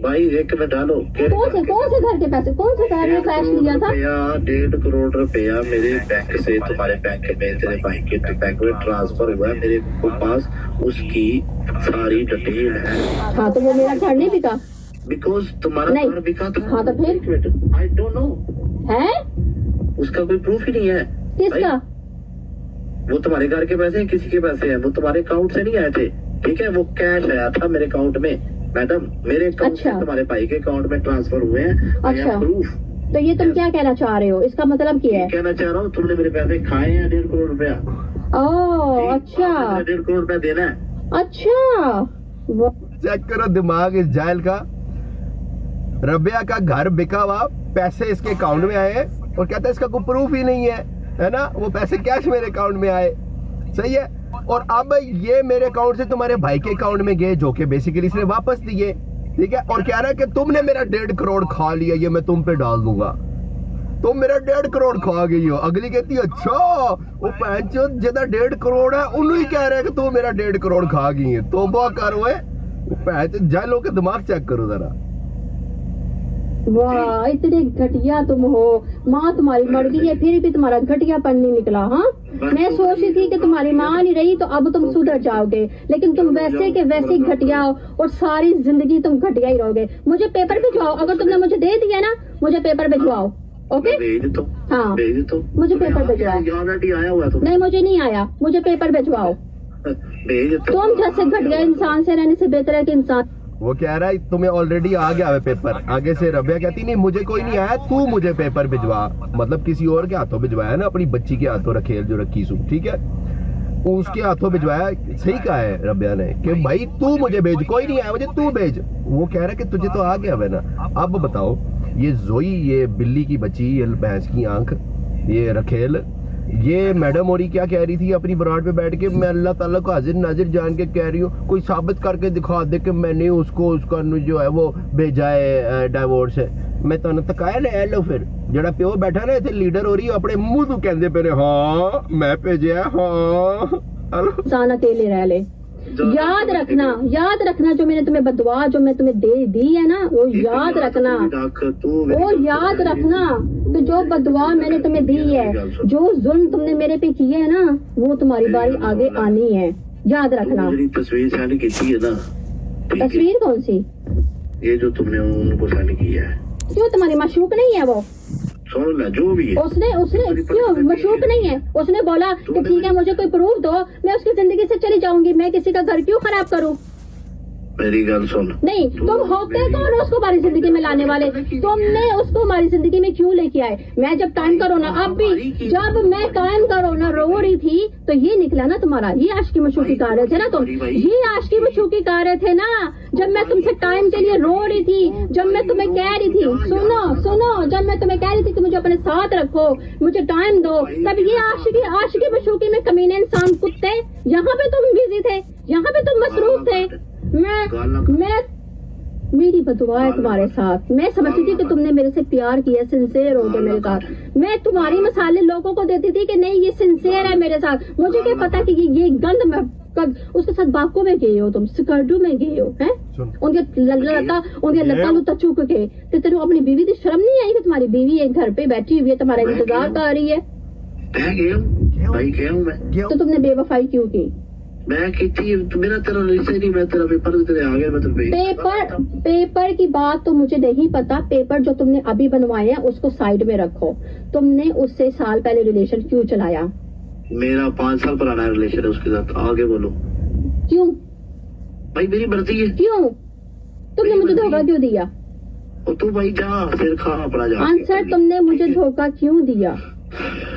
भाई एक मिनट डालो। कौन से घर के पैसे? कौन से घर में कैश लिया था? 1.5 करोड़ रुपया मेरे बैंक से तुम्हारे बैंक में, तेरे भाई के बैंक में ट्रांसफर हुआ है, मेरे पास उसकी सारी डिटेल है। हाँ तो वो मेरा घर नहीं बिका? बिकॉज तुम्हारा घर बिका था। हाँ तो फिर? आई डोंट नो है, उसका कोई प्रूफ ही नहीं है। किसका? वो तुम्हारे घर के पैसे किसी के पैसे हैं, वो तुम्हारे अकाउंट से नहीं आए थे, ठीक है? वो कैश आया था मेरे अकाउंट में मैडम, मेरे अकाउंट से तुम्हारे भाई के अकाउंट में ट्रांसफर हुए हैं। अच्छा, प्रूफ। तो ये तुम क्या कहना चाह रहे हो? इसका मतलब क्या है? कहना चाह रहा हूँ तुमने मेरे पैसे खाए हैं 1.5 करोड़ रुपया। ओह अच्छा, 1.5 करोड़ रुपया देना है। अच्छा, चेक करो दिमाग इस जाहिल का। रबिया का घर बिका हुआ, पैसे इसके अकाउंट में आए और कहता है इसका कोई प्रूफ ही नहीं है ना? वो पैसे कैश मेरे अकाउंट में आए, सही है। और अब ये मेरे अकाउंट से तुम्हारे भाई के अकाउंट में गए, जो कि बेसिकली इसने वापस दिए, ठीक है। और कह रहा है कि तुमने मेरा 1.5 करोड़ खा लिया, ये मैं तुम पे डाल दूंगा। तुम मेरा 1.5 करोड़ खा गई हो। अगली कहती है अच्छा वो पैंचो जिदा 1.5 करोड़ है उन्हें ही कह रहा है कि तू मेरा 1.5 करोड़ खा गई है। तौबा कर ओए, जालों के दिमाग चेक करो जरा। वाह, इतने घटिया तुम हो। माँ तुम्हारी मर गई है फिर भी तुम्हारा घटियापन नहीं निकला। हाँ, मैं सोच रही थी कि तुम्हारी माँ नहीं रही तो अब तुम सुधर जाओगे, लेकिन तुम वैसे के वैसे ही घटिया हो और सारी जिंदगी तुम घटिया ही रहोगे। मुझे पेपर भिजवाओ, अगर तुमने मुझे दे दिया ना, मुझे पेपर भिजवाओ। ओके, हाँ, मुझे पेपर भिजवाओ। ऑलरेडी आया हुआ है। नहीं, मुझे नहीं आया, मुझे पेपर भिजवाओ। भेज तुम जैसे घटिया इंसान से रहने से बेहतर है कि इंसान वो कह रहा है तुम्हें ऑलरेडी आ गया है पेपर। आगे से रबिया कहती नहीं मुझे कोई नहीं आया, तू मुझे पेपर भिजवा, मतलब किसी और के हाथों भिजवाया ना, अपनी बच्ची के हाथों रखेल जो रखी सू, ठीक है, उसके हाथों भिजवाया। सही कहा है रबिया ने कि भाई तू मुझे भेज, कोई नहीं आया मुझे, तू भेज। वो कह रहा है कि तुझे तो आ गया है ना। अब बताओ ये जोई, ये बिल्ली की बच्ची, ये भैंस की आंख, ये रखेल, ये मैडम औरी क्या कह रही थी अपनी बरात पे बैठ के, मैं अल्लाह ताला को हाजिर नाजिर जान के कह रही हूँ, कोई साबित करके दिखा दे कि मैंने उसको उसका जो है वो भेजा है डाइवोर्स है। मैं तो तकाया ले लो फिर जड़ा प्यो बैठा ना इतने लीडर हो रही अपने मुंह तू कहते पे हाँ मैं भेजा हाँ। इंसान अकेले रह ले। याद रखना जो मैंने तुम्हें बदवा जो मैं तुम्हें दे दी है ना, वो याद रखना, वो याद रखना कि जो बदवा मैंने तुम्हें दी है, जो जुल्म तुमने मेरे पे किए है ना, वो तुम्हारी बारी आगे आनी है, याद रखना। तस्वीर सेंड की है ना, तस्वीर कौन सी? ये जो तुमने उनको सेंड किया है, क्यों तुम्हारी माशूक नहीं है वो? सुन ले जो भी है, उसने क्यों मशूक नहीं है? उसने बोला कि ठीक है मुझे कोई प्रूफ दो, मैं उसकी जिंदगी से चली जाऊंगी, मैं किसी का घर क्यों खराब करूं? मेरी गल सुन। नहीं, तुम होते कौन उसको हमारी जिंदगी में लाने वाले? तुमने उसको हमारी जिंदगी में क्यों लेके आए? मैं जब टाइम करो ना, अब भी जब मैं टाइम करो ना रो रही थी तो ये निकला ना तुम्हारा, ये आशिकी मशूकी कर रहे थे ना तुम, ये आशिकी मशूकी कर रहे थे ना। जब मैं तुमसे टाइम के लिए रो रही थी, जब मैं तुम्हें कह रही थी सुनो, जब मैं तुम्हें कह रही थी कि मुझे अपने साथ रखो, मुझे टाइम दो, तब ये आशिकी मशूकी में कमीने इंसान कुत्ते, यहाँ पे तुम बिजी थे, यहाँ पे तुम मसरूफ थे। मैं मेरी बदुआ है तुम्हारे साथ। मैं समझती थी कि तुमने मेरे से प्यार किया, सिंसेयर हो गए मेरे साथ। मैं तुम्हारी मिसालें लोगों को देती थी कि नहीं ये सिंसेयर है मेरे साथ। मुझे क्या पता कि ये गंद में उसके साथ बाकों में गए हो, तुम सिकर्डू में गए हो, हैं? उनके लता लुता चुक के तो तेरे अपनी बीवी की शर्म नहीं आई कि तुम्हारी बीवी एक घर पे बैठी हुई है, तुम्हारा इंतजार कर रही है? तो तुमने बेवफाई क्यों की? मैं कहती मेरा तेरा रिश्ता नहीं, मैं तेरा पेपर भी तेरे आ गया, मैं तेरे पेपर की बात तो मुझे नहीं पता। पेपर जो तुमने अभी बनवाए हैं उसको साइड में रखो। तुमने उससे साल पहले रिलेशन क्यों चलाया? मेरा 5 साल पुराना रिलेशन है उसके साथ। आगे बोलो। क्यों भाई? मेरी मर्जी है। क्यों? तुमने मुझे धोखा क्यों दिया? और तू भाई जा सिर खा अपना जा। आंसर, तुमने मुझे धोखा क्यों दिया?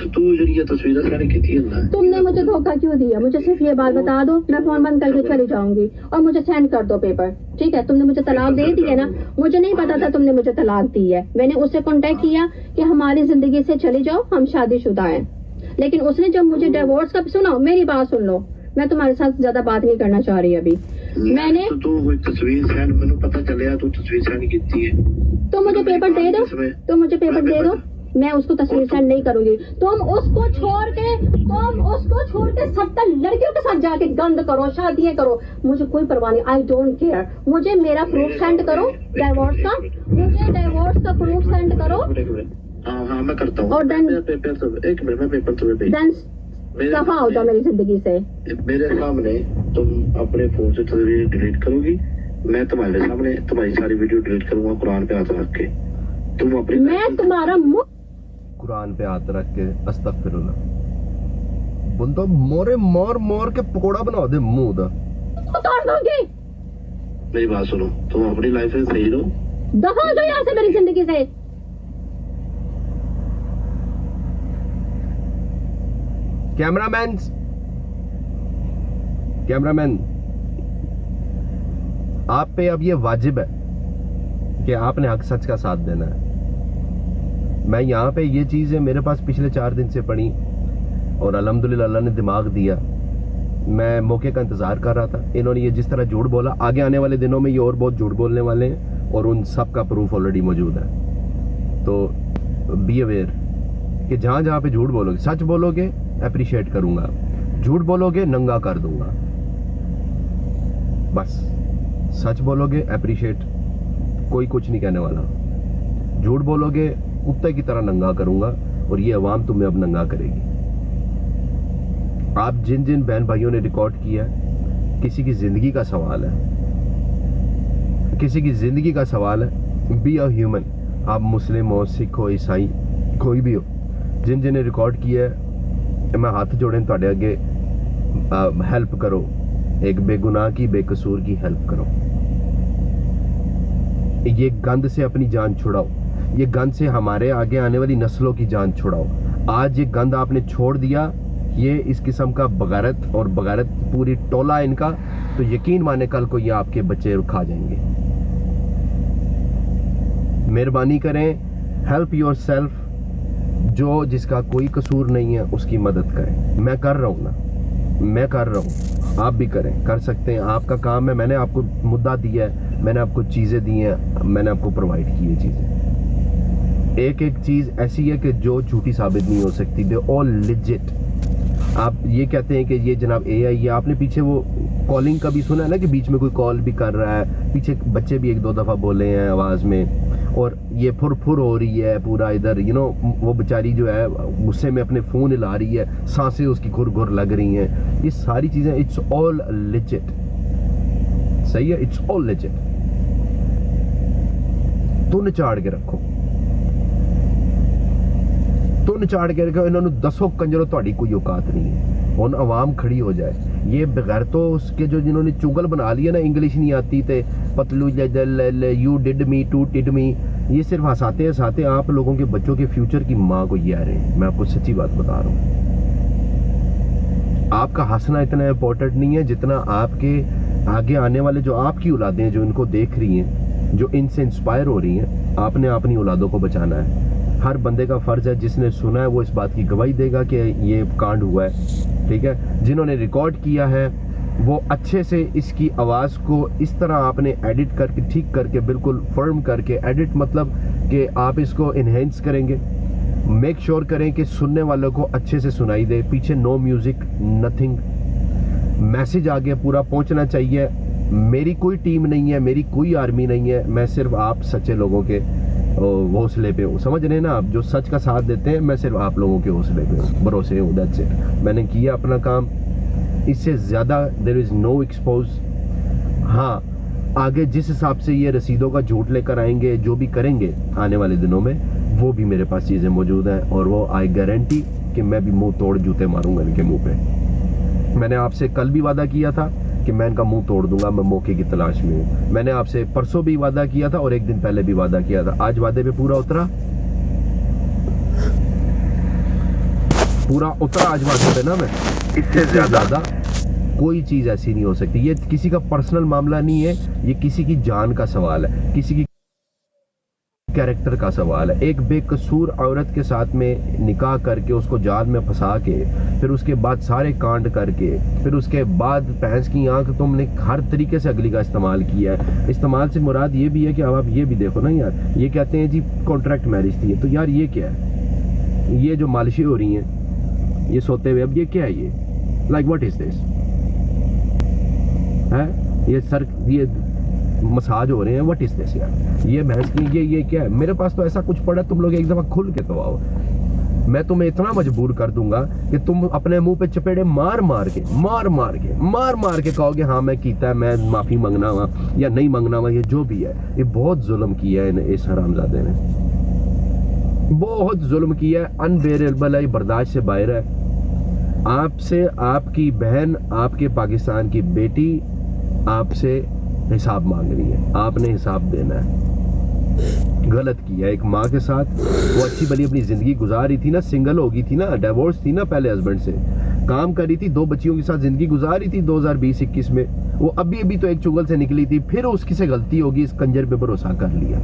तू जो ये तस्वीरें सारी की थी ना, तुमने मुझे धोखा क्यों दिया? मुझे सिर्फ ये बात बता दो, मैं फोन बंद करके चली जाऊंगी और मुझे सेंड कर दो पेपर, ठीक है? तुमने मुझे तलाक दे दी है ना, मुझे नहीं पता था तुमने मुझे तलाक दी है। मैंने उससे कांटेक्ट किया कि हमारी जिंदगी से चली जाओ, हम शादीशुदा हैं, लेकिन उसने जब मुझे डिवोर्स का, सुनो मेरी बात सुन लो, मैं तुम्हारे साथ ज्यादा बात नहीं करना चाह रही अभी। मैंने तो कोई तस्वीर सेंड, मैंने पता चलिया तू तस्वीर सेंड की है, तो मुझे पेपर दे दो, तो मुझे पेपर दे दो, मैं उसको तस्वीर सेंड नहीं करूंगी। तुम उसको छोड़ के 70 लड़कियों के साथ जाके गंद करो, शादियां करो, मुझे कोई परवाह नहीं, आई डोंट केयर। मुझे मेरा प्रूफ सेंड करो डाइवोर्स का, मुझे डाइवोर्स का प्रूफ सेंड करो। हाँ मैं करता हूँ। और देन पेपर तो एक मिनट, मैं पेपर तुम्हें भेज, देन सफा हो जाओ मेरी जिंदगी से। मेरे सामने तुम अपने फोन से तस्वीर डिलीट करोगी, मैं तुम्हारे सामने तुम्हारी सारी वीडियो डिलीट करूंगा कुरान पे हाथ रख के। तुम अपनी, मैं तुम्हारा मुंह कुरान पे हाथ रख के अस्तगफिरुल्लाह बंदा मोरे मार के पकोड़ा बना दे मुंह दा उतार दोगे। मेरी बात सुनो, तुम अपनी लाइफ में सही रहो, दफा हो जाओ यहाँ से मेरी जिंदगी से। कैमरामैन आप पे अब ये वाजिब है कि आपने हक सच का साथ देना है। मैं यहाँ पे ये चीज़ें मेरे पास पिछले 4 दिन से पड़ी और अल्हम्दुलिल्लाह अल्लाह ने दिमाग दिया। मैं मौके का इंतज़ार कर रहा था। इन्होंने ये जिस तरह झूठ बोला, आगे आने वाले दिनों में ये और बहुत झूठ बोलने वाले हैं और उन सब का प्रूफ ऑलरेडी मौजूद है। तो बी अवेयर कि जहाँ जहाँ पे झूठ बोलोगे, सच बोलोगे अप्रिशिएट करूँगा, झूठ बोलोगे नंगा कर दूंगा। बस सच बोलोगे अप्रिशिएट, कोई कुछ नहीं कहने वाला। झूठ बोलोगे कुत्ते की तरह नंगा करूंगा और ये अवाम तुम्हें अब नंगा करेगी। आप जिन जिन बहन भाइयों ने रिकॉर्ड किया, किसी की जिंदगी का सवाल है, किसी की जिंदगी का सवाल है। बी अ ह्यूमन, आप मुस्लिम हो, सिख हो, ईसाई, कोई भी हो, जिन जिन ने रिकॉर्ड किया है, मैं हाथ जोड़े ਤੁਹਾਡੇ ਅੱਗੇ हेल्प करो, एक बेगुनाह की बेकसूर की हेल्प करो। ये गंद से अपनी जान छुड़ाओ, ये गंद से हमारे आगे आने वाली नस्लों की जान छुड़ाओ। आज ये गंद आपने छोड़ दिया, ये इस किस्म का बगारत और बगारत पूरी टोला इनका, तो यकीन माने कल को ये आपके बच्चे खा जाएंगे। मेहरबानी करें, हेल्प योर सेल्फ। जो जिसका कोई कसूर नहीं है उसकी मदद करें। मैं कर रहा हूँ ना, मैं कर रहा हूँ, आप भी करें, कर सकते हैं, आपका काम है। मैंने आपको मुद्दा दिया है, मैंने आपको चीज़ें दी हैं, मैंने आपको प्रोवाइड की है चीज़ें। एक एक चीज़ ऐसी है कि जो झूठी साबित नहीं हो सकती, दे ऑल लिजिट। आप ये कहते हैं कि ये जनाब AI है, आपने पीछे वो कॉलिंग का भी सुना है ना कि बीच में कोई कॉल भी कर रहा है, पीछे बच्चे भी एक दो दफ़ा बोले हैं आवाज़ में, और ये फुर हो रही है पूरा इधर, वो बेचारी जो है गुस्से में अपने फ़ोन हिला रही है, सांसें उसकी घुर लग रही हैं। ये सारी चीज़ें इट्स ऑल लिजिट, सही है, इट्स ऑल लिजिट। तो निचाड़ के रखो, तो निचाड़ के रखो। इन्होंने दसो कंजरों ਤੁਹਾਡੀ कोई औकात नहीं है। ਹੁਣ आवाम खड़ी हो जाए, ये बगैर तो उसके जो जिन्होंने चुगल बना लिया ना, इंग्लिश नहीं आती थे Patlu you did me too did me, ये सिर्फ हंसाते आप लोगों के बच्चों के फ्यूचर की माँ को ये आ रहे हैं। मैं आपको सच्ची बात बता रहा हूँ, आपका हंसना इतना इम्पोर्टेंट नहीं है जितना आपके आगे आने वाले जो आपकी औलादें हैं, जो इनको देख रही हैं, जो इनसे इंस्पायर हो रही हैं। आपने अपनी औलादों को बचाना है। हर बंदे का फ़र्ज़ है, जिसने सुना है वो इस बात की गवाही देगा कि ये कांड हुआ है, ठीक है। जिन्होंने रिकॉर्ड किया है वो अच्छे से इसकी आवाज़ को इस तरह आपने एडिट करके, ठीक करके, बिल्कुल फर्म करके, एडिट मतलब कि आप इसको इन्हेंस करेंगे, मेक श्योर करें कि सुनने वालों को अच्छे से सुनाई दे। पीछे नो म्यूज़िक, नथिंग, मैसेज आगे पूरा पहुंचना चाहिए। मेरी कोई टीम नहीं है, मेरी कोई आर्मी नहीं है, मैं सिर्फ आप सच्चे लोगों के हौसले पे हूँ, समझ रहे हैं ना आप, जो सच का साथ देते हैं। मैं सिर्फ आप लोगों के हौसले पे हूँ, भरोसे हूँ, दैट्स इट। मैंने किया अपना काम, इससे ज़्यादा देयर इज़ नो एक्सपोज। हाँ, आगे जिस हिसाब से ये रसीदों का झूठ लेकर आएंगे, जो भी करेंगे आने वाले दिनों में, वो भी मेरे पास चीज़ें मौजूद हैं, और वो आई गारंटी कि मैं भी मुंह तोड़ जूते मारूंगा इनके मुंह पे। मैंने आपसे कल भी वादा किया था कि मैं इनका मुंह तोड़ दूंगा, मैं मौके की तलाश में हूँ। मैंने आपसे परसों भी वादा किया था और एक दिन पहले भी वादा किया था। आज वादे पे पूरा उतरा आज वादे पे ना। मैं इससे ज्यादा कोई चीज ऐसी नहीं हो सकती। ये किसी का पर्सनल मामला नहीं है, ये किसी की जान का सवाल है, किसी की कैरेक्टर का सवाल है। एक बेकसूर औरत के साथ में निकाह करके उसको जाल में फंसा के, फिर उसके बाद सारे कांड करके, फिर उसके बाद भैंस की आंख, तुमने हर तरीके से अगली का इस्तेमाल किया है। इस्तेमाल से मुराद ये भी है कि अब आप ये भी देखो ना यार, ये कहते हैं जी कॉन्ट्रैक्ट मैरिज थी, तो यार ये क्या है? ये जो मालिशें हो रही हैं ये सोते हुए, अब ये क्या है? ये लाइक व्हाट इज दिस है? ये सर, ये मसाज हो रहे हैं, व्हाट इज दिस यार? ये भैंस की ये क्या है? मेरे पास तो ऐसा कुछ पड़ा, तुम लोग एक दफा खुल के तो आओ। मैं तुम्हें इतना मजबूर कर दूंगा कि तुम अपने मुंह पे चपेड़े मार मार के कहोगे हाँ मैं कीता है, मैं माफी मांगना हुआ या नहीं मांगना हुआ, ये जो भी है। ये बहुत जुल्म किया है इस हरामजादे ने, बहुत जुल्म किया है, अनबेरेबल है, बर्दाश्त से बाहर है। आपसे आपकी बहन, आपके पाकिस्तान की बेटी आपसे हिसाब मांग रही है, आपने हिसाब देना है। गलत किया एक माँ के साथ। वो अच्छी भली अपनी जिंदगी गुजार रही थी ना, सिंगल हो गई थी ना, डिवोर्स थी ना पहले हस्बैंड से, काम कर रही थी, 2 बच्चियों के साथ जिंदगी गुजार रही थी 2020-21 में। वो अभी तो एक चुगल से निकली थी, फिर उसकी से गलती होगी, इस कंजर पे भरोसा कर लिया।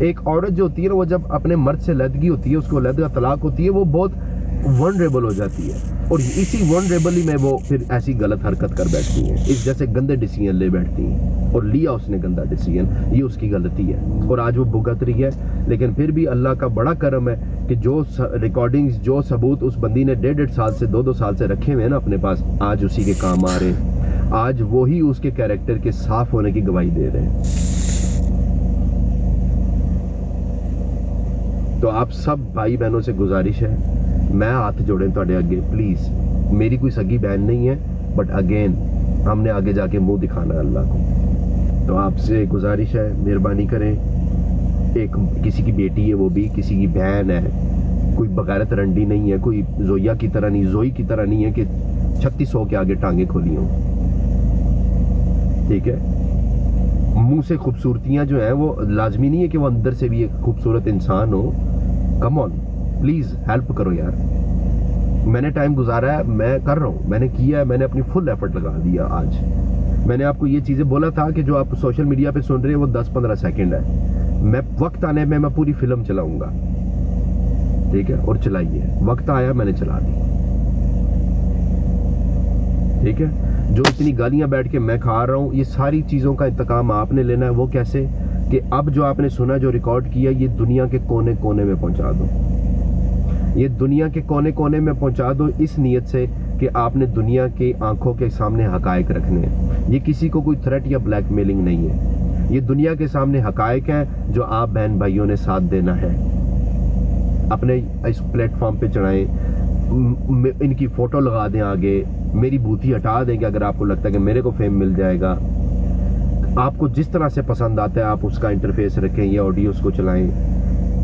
एक औरत जो होती है ना, वो जब अपने मर्द से लदगी होती है, उसको लद का तलाक होती है, वो बहुत वनरेबल हो जाती है, और इसी वनरेबली में वो फिर ऐसी गलत हरकत कर बैठती हैं, इस जैसे गंदे डिसीजन ले बैठती हैं। और लिया उसने गंदा डिसीजन, ये उसकी गलती है, और आज वो भुगत रही है। लेकिन फिर भी अल्लाह का बड़ा करम है कि जो रिकॉर्डिंग्स, जो सबूत उस बंदी ने 1.5 साल से 2-2 साल से रखे हुए हैं ना अपने पास, आज उसी के काम आ रहे हैं। आज वही उसके कैरेक्टर के साफ होने की गवाही दे रहे हैं। तो आप सब भाई बहनों से गुजारिश है, मैं हाथ जोड़े ਤੁਹਾਡੇ ਅੱਗੇ प्लीज़। मेरी कोई सगी बहन नहीं है, बट अगेन हमने आगे जाके मुंह दिखाना है अल्लाह को। तो आपसे गुजारिश है, मेहरबानी करें, एक किसी की बेटी है, वो भी किसी की बहन है, कोई बगैरत रंडी नहीं है, कोई जोया की तरह नहीं, जोई की तरह नहीं है कि 3600 के आगे टांगे खोली हूँ, ठीक है। मुंह से खूबसूरतियां जो है वो लाजमी नहीं है कि वो अंदर से भी एक खूबसूरत इंसान हो। कम ऑन, प्लीज हेल्प करो यार। मैंने टाइम गुजारा है, मैं कर रहा हूँ, मैंने किया है, मैंने अपनी फुल एफर्ट लगा दिया। आज मैंने आपको ये चीजें बोला था कि जो आप सोशल मीडिया पे सुन रहे हैं वो 10-15 सेकंड है। मैं वक्त आने में मैं पूरी फिल्म चलाऊंगा, ठीक है, और चलाइए। वक्त आया, मैंने चला दी, ठीक है। जो इतनी गालियां बैठ के मैं खा रहा हूं, ये सारी चीजों का इंतकाम आपने लेना है। वो कैसे कि अब जो आपने सुना, जो रिकॉर्ड किया, ये दुनिया के कोने कोने में पहुंचा दो। ये दुनिया के कोने कोने में पहुंचा दो इस नीयत से कि आपने दुनिया की आंखों के सामने हकायक रखने हैं। ये किसी को कोई थ्रेट या ब्लैकमेलिंग नहीं है, ये दुनिया के सामने हकायक हैं जो आप बहन भाइयों ने साथ देना है। अपने इस प्लेटफॉर्म पे चढ़ाएं, इनकी फोटो लगा दें आगे, मेरी बूथी हटा दें कि अगर आपको लगता है कि मेरे को फेम मिल जाएगा। आपको जिस तरह से पसंद आता है आप उसका इंटरफेस रखें, ये ऑडियोज को चलाएं,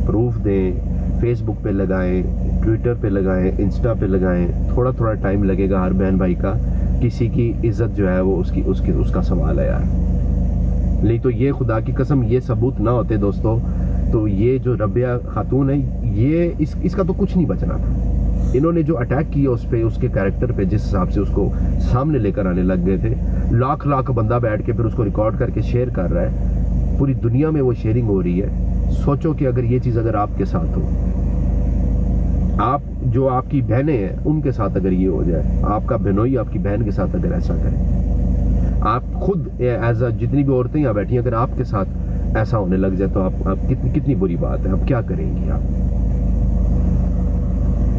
प्रूफ दें, फेसबुक पे लगाएं, ट्विटर पे लगाएं, इंस्टा पे लगाएं। थोड़ा थोड़ा टाइम लगेगा हर बहन भाई का, किसी की इज्जत जो है वो उसका सवाल है यार। नहीं तो ये खुदा की कसम ये सबूत ना होते दोस्तों, तो ये जो रबिया खातून है, ये इसका तो कुछ नहीं बचना था। इन्होंने जो अटैक किया उस पे, उसके कैरेक्टर पे, जिस हिसाब से उसको सामने लेकर आने लग गए थे, लाख लाख बंदा बैठ के फिर उसको रिकॉर्ड करके शेयर कर रहा है, पूरी दुनिया में वो शेयरिंग हो रही है। सोचो कि अगर ये चीज अगर आपके साथ हो, आप जो आपकी बहनें हैं उनके साथ अगर ये हो जाए, आपका बहनोई आपकी बहन के साथ अगर ऐसा करे, आप खुद एज अ जितनी भी औरतें यहाँ बैठी हैं, अगर आपके साथ ऐसा होने लग जाए तो आप कितनी बुरी बात है। आप क्या करेंगी? आप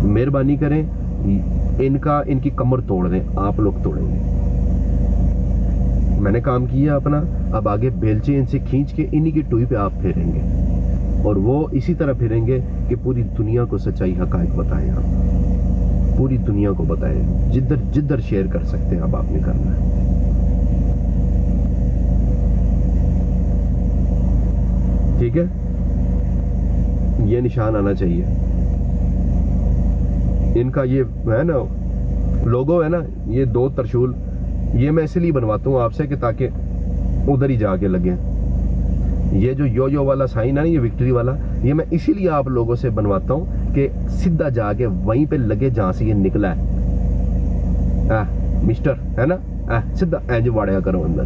मेहरबानी करें, इनकी कमर तोड़ दें, आप लोग तोड़ेंगे। मैंने काम किया अपना, अब आगे बेलचे इनसे खींच के इन्हीं की टुई पे आप फेरेंगे, और वो इसी तरह फिरेंगे कि पूरी दुनिया को सच्चाई हकायक बताएं। आप पूरी दुनिया को बताएं, जिधर शेयर कर सकते हैं अब आपने करना है। ठीक है, ये निशान आना चाहिए इनका। ये है ना लोगो है ना, ये 2 त्रिशूल, ये मैं इसलिए बनवाता हूँ आपसे कि ताकि उधर ही जाके लगे। ये जो यो वाला साइन है ना, ये विक्ट्री वाला, ये मैं इसीलिए आप लोगों से बनवाता हूँ कि सीधा जाके वहीं पे लगे जहां से ये निकला है। मिस्टर है ना, सीधा एंज वाड़िया करो अंदर।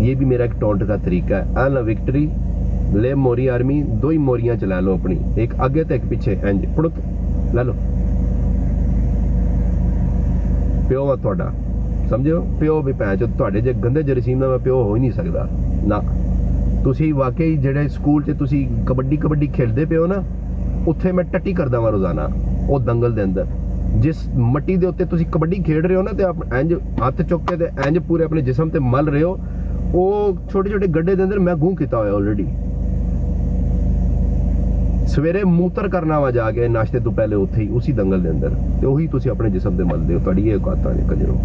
ये भी मेरा एक टॉन्ट का तरीका है। ना विक्ट्री ले मोरी आर्मी, 2 ही मोरियां चला लो अपनी, एक आगे तो एक पीछे, एंज पड़ुत ला लो। प्यो वा तुहाडा, समझो प्यो भी भैन चो तुहाडे जे गंदे जरसीम दा मैं प्यो हो ही नहीं सकदा ना। ਤੁਸੀਂ ਵਾਕਈ ਜਿਹੜੇ ਸਕੂਲ 'ਚ ਤੁਸੀਂ ਕਬੱਡੀ ਖੇਡਦੇ ਪਿਓ ਨਾ, ਉੱਥੇ ਮੈਂ ਟੱਟੀ ਕਰਦਾ ਵਾਂ ਰੋਜ਼ਾਨਾ ਉਹ ਦੰਗਲ ਦੇ ਅੰਦਰ। ਜਿਸ ਮੱਟੀ ਦੇ ਉੱਤੇ ਤੁਸੀਂ ਕਬੱਡੀ ਖੇਡ ਰਹੇ ਹੋ ਨਾ, ਤੇ ਆਪ ਇੰਜ ਹੱਥ ਚੁੱਕ ਕੇ ਤੇ ਇੰਜ ਪੂਰੇ ਆਪਣੇ ਜਿਸਮ ਤੇ ਮਲ ਰਹੇ ਹੋ, ਉਹ ਛੋਟੇ ਗੱਡੇ ਦੇ ਅੰਦਰ ਮੈਂ ਗੂੰ ਕੀਤਾ ਹੋਇਆ ਆਲਰੇਡੀ। ਸਵੇਰੇ ਮੂਤਰ ਕਰਨਾ ਵਾ ਜਾ ਕੇ ਨਾਸ਼ਤੇ ਤੋਂ ਪਹਿਲੇ ਉੱਥੇ ਹੀ ਉਸੇ ਦੰਗਲ ਦੇ ਅੰਦਰ, ਤੇ ਉਹੀ ਤੁਸੀਂ ਆਪਣੇ ਜਿਸਮ ਤੇ ਮਲਦੇ ਹੋ। ਤੁਹਾਡੀ ਇਹ ਔਕਾਤਾਂ ਨੇ ਕੰਜਰੋ,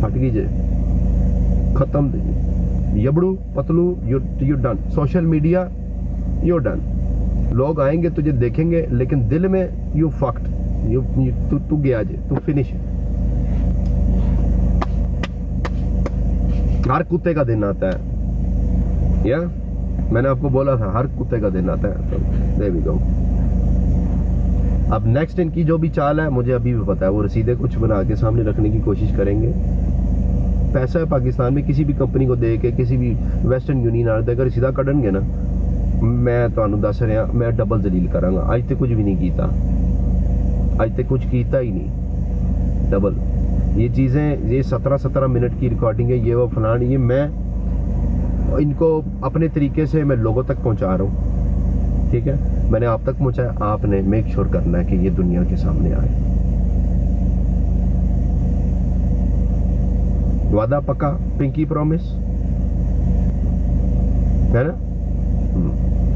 ਫਟ ਗਈ ਜੇ, ਖਤਮ ਜੀ। यबड़ू Patlu, you done. Social media you done. लोग आएंगे तुझे देखेंगे, लेकिन दिल में यू फक्ड, तू गया जे, तू फिनिश। हर कुत्ते का दिन आता है, या मैंने आपको बोला था हर कुत्ते का दिन आता है। तो there we go। अब नेक्स्ट इनकी जो भी चाल है मुझे अभी भी पता है, वो रसीदें कुछ बना के सामने रखने की कोशिश करेंगे। पैसा है पाकिस्तान में, किसी भी कंपनी को दे के, किसी भी वेस्टर्न यूनियन वाले अगर सीधा कढ़नगे ना, मैं तुहानू दस रहा, मैं डबल जलील करांगा। अज तक कुछ भी नहीं किया, अज तक कुछ किया ही नहीं। डबल ये चीज़ें, ये 17 मिनट की रिकॉर्डिंग है, ये वो फलान, ये मैं इनको अपने तरीके से मैं लोगों तक पहुंचा रहा हूँ। ठीक है, मैंने आप तक पहुंचाया, आपने मेक श्योर करना है कि ये दुनिया के सामने आए। वादा पक्का, पिंकी प्रॉमिस है ना?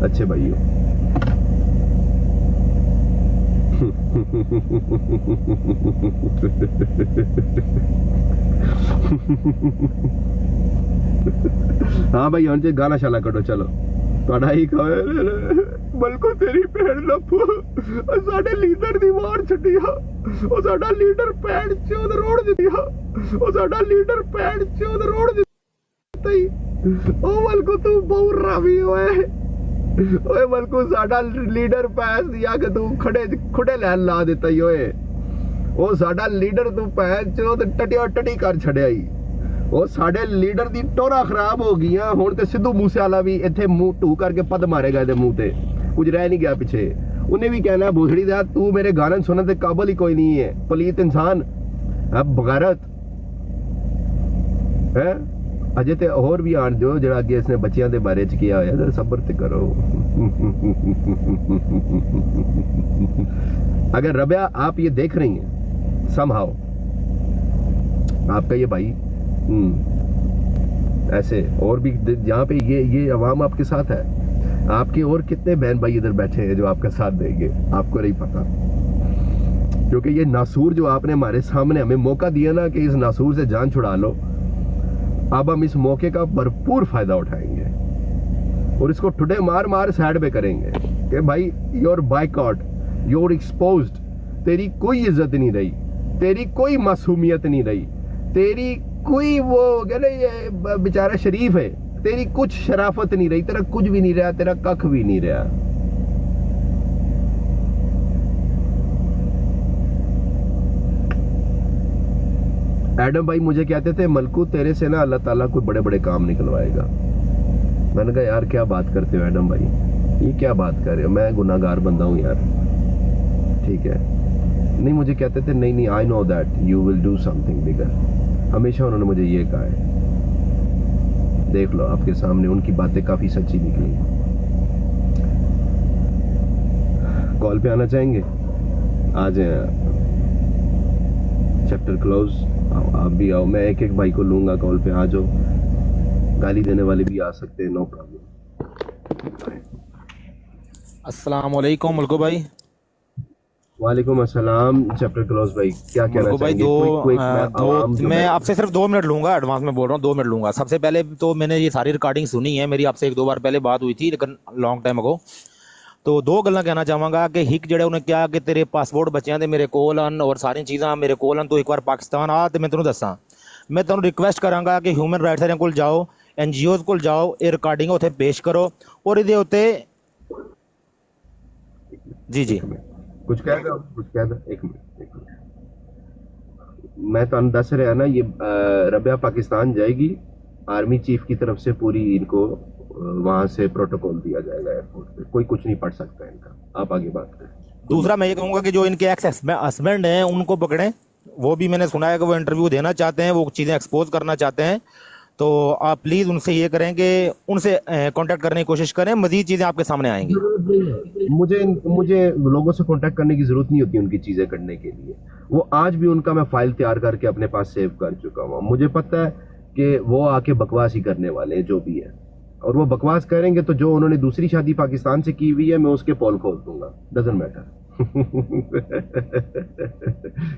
अच्छे भाइयों। हाँ भाई, हम गाना शाला कटो, चलो। पढ़ाई बल्कु तेरी भैन लफू साडे लीडर दी मार छड्डिया ओ साडा लीडर पैण चोद रोड़ दिया ओ साडा लीडर पैण चोद रोड़ दिता ही ओ बल्कु तू बहु रावी ओए ओए बल्कु साडा लीडर पैस दिया कि तू खुड़े लैन ला दिता ही ओए ओ साडा लीडर तू पैण चोद टटिया टटी कर छड़िया ही ਉਹ ਸਾਡੇ ਲੀਡਰ ਦੀ ਟੋਰਾ ਖਰਾਬ ਹੋ ਗਈਆਂ ਹੁਣ ਤੇ ਸਿੱਧੂ ਮੂਸੇਵਾਲਾ ਵੀ ਇੱਥੇ ਮੂੰਹ ਢੂ ਕਰਕੇ ਪੱਦ ਮਾਰੇਗਾ ਇਹਦੇ ਮੂੰਹ ਤੇ ਕੁਝ ਰਹਿ ਨਹੀਂ ਗਿਆ ਪਿੱਛੇ ਉਹਨੇ ਵੀ ਕਹਿਣਾ ਭੂਸੜੀ ਦਾ ਤੂੰ ਮੇਰੇ ਗਾਣੇ ਸੁਣਨ ਦੇ ਕਾਬਲ ਹੀ ਕੋਈ ਨਹੀਂ ਹੈ ਪਲੀਤ ਇਨਸਾਨ ਬਗੈਰਤ ਹੈ ਅਜੇ ਤੇ ਹੋਰ ਵੀ ਆਣ ਜੋ ਜਿਹੜਾ ਅੱਗੇ ਇਸਨੇ ਬੱਚਿਆਂ ਦੇ ਬਾਰੇ ਚ ਕੀਆ ਹੋਇਆ ਸਬਰ ਤੇ ਕਰੋ अगर रबिया आप ये देख रही हैं समहाउ आपका ये भाई ऐसे और भी जहाँ पे ये अवाम आपके साथ है आपके और कितने बहन भाई इधर बैठे हैं जो आपका साथ देंगे आपको नहीं पता क्योंकि ये नासूर जो आपने हमारे सामने हमें मौका दिया ना कि इस नासूर से जान छुड़ा लो अब हम इस मौके का भरपूर फायदा उठाएंगे और इसको टुडे मार मार साइड पे करेंगे कि भाई योर बाइकआउट योर एक्सपोज्ड तेरी कोई इज्जत नहीं रही तेरी कोई मासूमियत नहीं रही तेरी कोई वो कहने ये बेचारा शरीफ है तेरी कुछ शराफत नहीं रही तेरा कुछ भी नहीं रहा तेरा कख भी नहीं रहा एडम भाई मुझे कहते थे मलकू तेरे से ना अल्लाह ताला कोई बड़े बड़े काम निकलवाएगा मैंने कहा यार क्या बात करते हो एडम भाई ये क्या बात कर रहे हो मैं गुनाहगार बंदा हूँ यार ठीक है नहीं मुझे कहते थे नहीं I know that you will do something bigger हमेशा उन्होंने मुझे ये कहा है देख लो आपके सामने उनकी बातें काफी सच्ची निकली कॉल पे आना चाहेंगे आ जाए चैप्टर क्लोज आप भी आओ मैं एक एक भाई को लूंगा कॉल पे आ जाओ गाली देने वाले भी आ सकते हैं नो प्रॉब्लम अस्सलाम वालेकुम मुल्को भाई वालेकुम अस्सलाम चैप्टर क्लोज भाई क्या कहना भाई चाहेंगे मैं आपसे सिर्फ 2 मिनट लूंगा एडवांस में बोल रहा हूँ 2 मिनट लूंगा सबसे पहले तो मैंने ये सारी रिकॉर्डिंग सुनी है मेरी आपसे 1-2 बार पहले बात हुई थी लेकिन लॉन्ग टाइम अगो तो 2 गल्लां कहना चाहांगा कि हिक जेह्ड़े उन्हें कहा कि तेरे पासपोर्ट बच्चों के मेरे कोल हन और सारी चीज़ां मेरे कोल हन तो एक बार पाकिस्तान आ तो मैं तेनों दसां मैं तेनों रिक्वेस्ट करांगा कि ह्यूमन राइट्स वालियां कोल जाओ NGOs कोल जाओ ये रिकॉर्डिंग उत्थे पेश करो और इहदे उत्ते जी कुछ कह दो एक मिनट मैं तो दस रहा ना ये रबिया पाकिस्तान जाएगी आर्मी चीफ की तरफ से पूरी इनको वहां से प्रोटोकॉल दिया जाएगा एयरपोर्ट पे कोई कुछ नहीं पढ़ सकता इनका आप आगे बात करें दूसरा मैं ये कहूंगा कि जो इनके एक्स हस्बैंड हैं उनको पकड़ें वो भी मैंने सुना है कि वो इंटरव्यू देना चाहते हैं वो चीज़ें एक्सपोज करना चाहते हैं तो आप प्लीज़ उनसे ये करें कि उनसे कांटेक्ट करने की कोशिश करें मजीद चीज़ें आपके सामने आएंगी मुझे लोगों से कांटेक्ट करने की जरूरत नहीं होती उनकी चीज़ें करने के लिए वो आज भी उनका मैं फाइल तैयार करके अपने पास सेव कर चुका हूँ मुझे पता है कि वो आके बकवास ही करने वाले हैं जो भी है और वो बकवास करेंगे तो जो उन्होंने दूसरी शादी पाकिस्तान से की हुई है मैं उसके पोल खोल दूंगा डजंट मैटर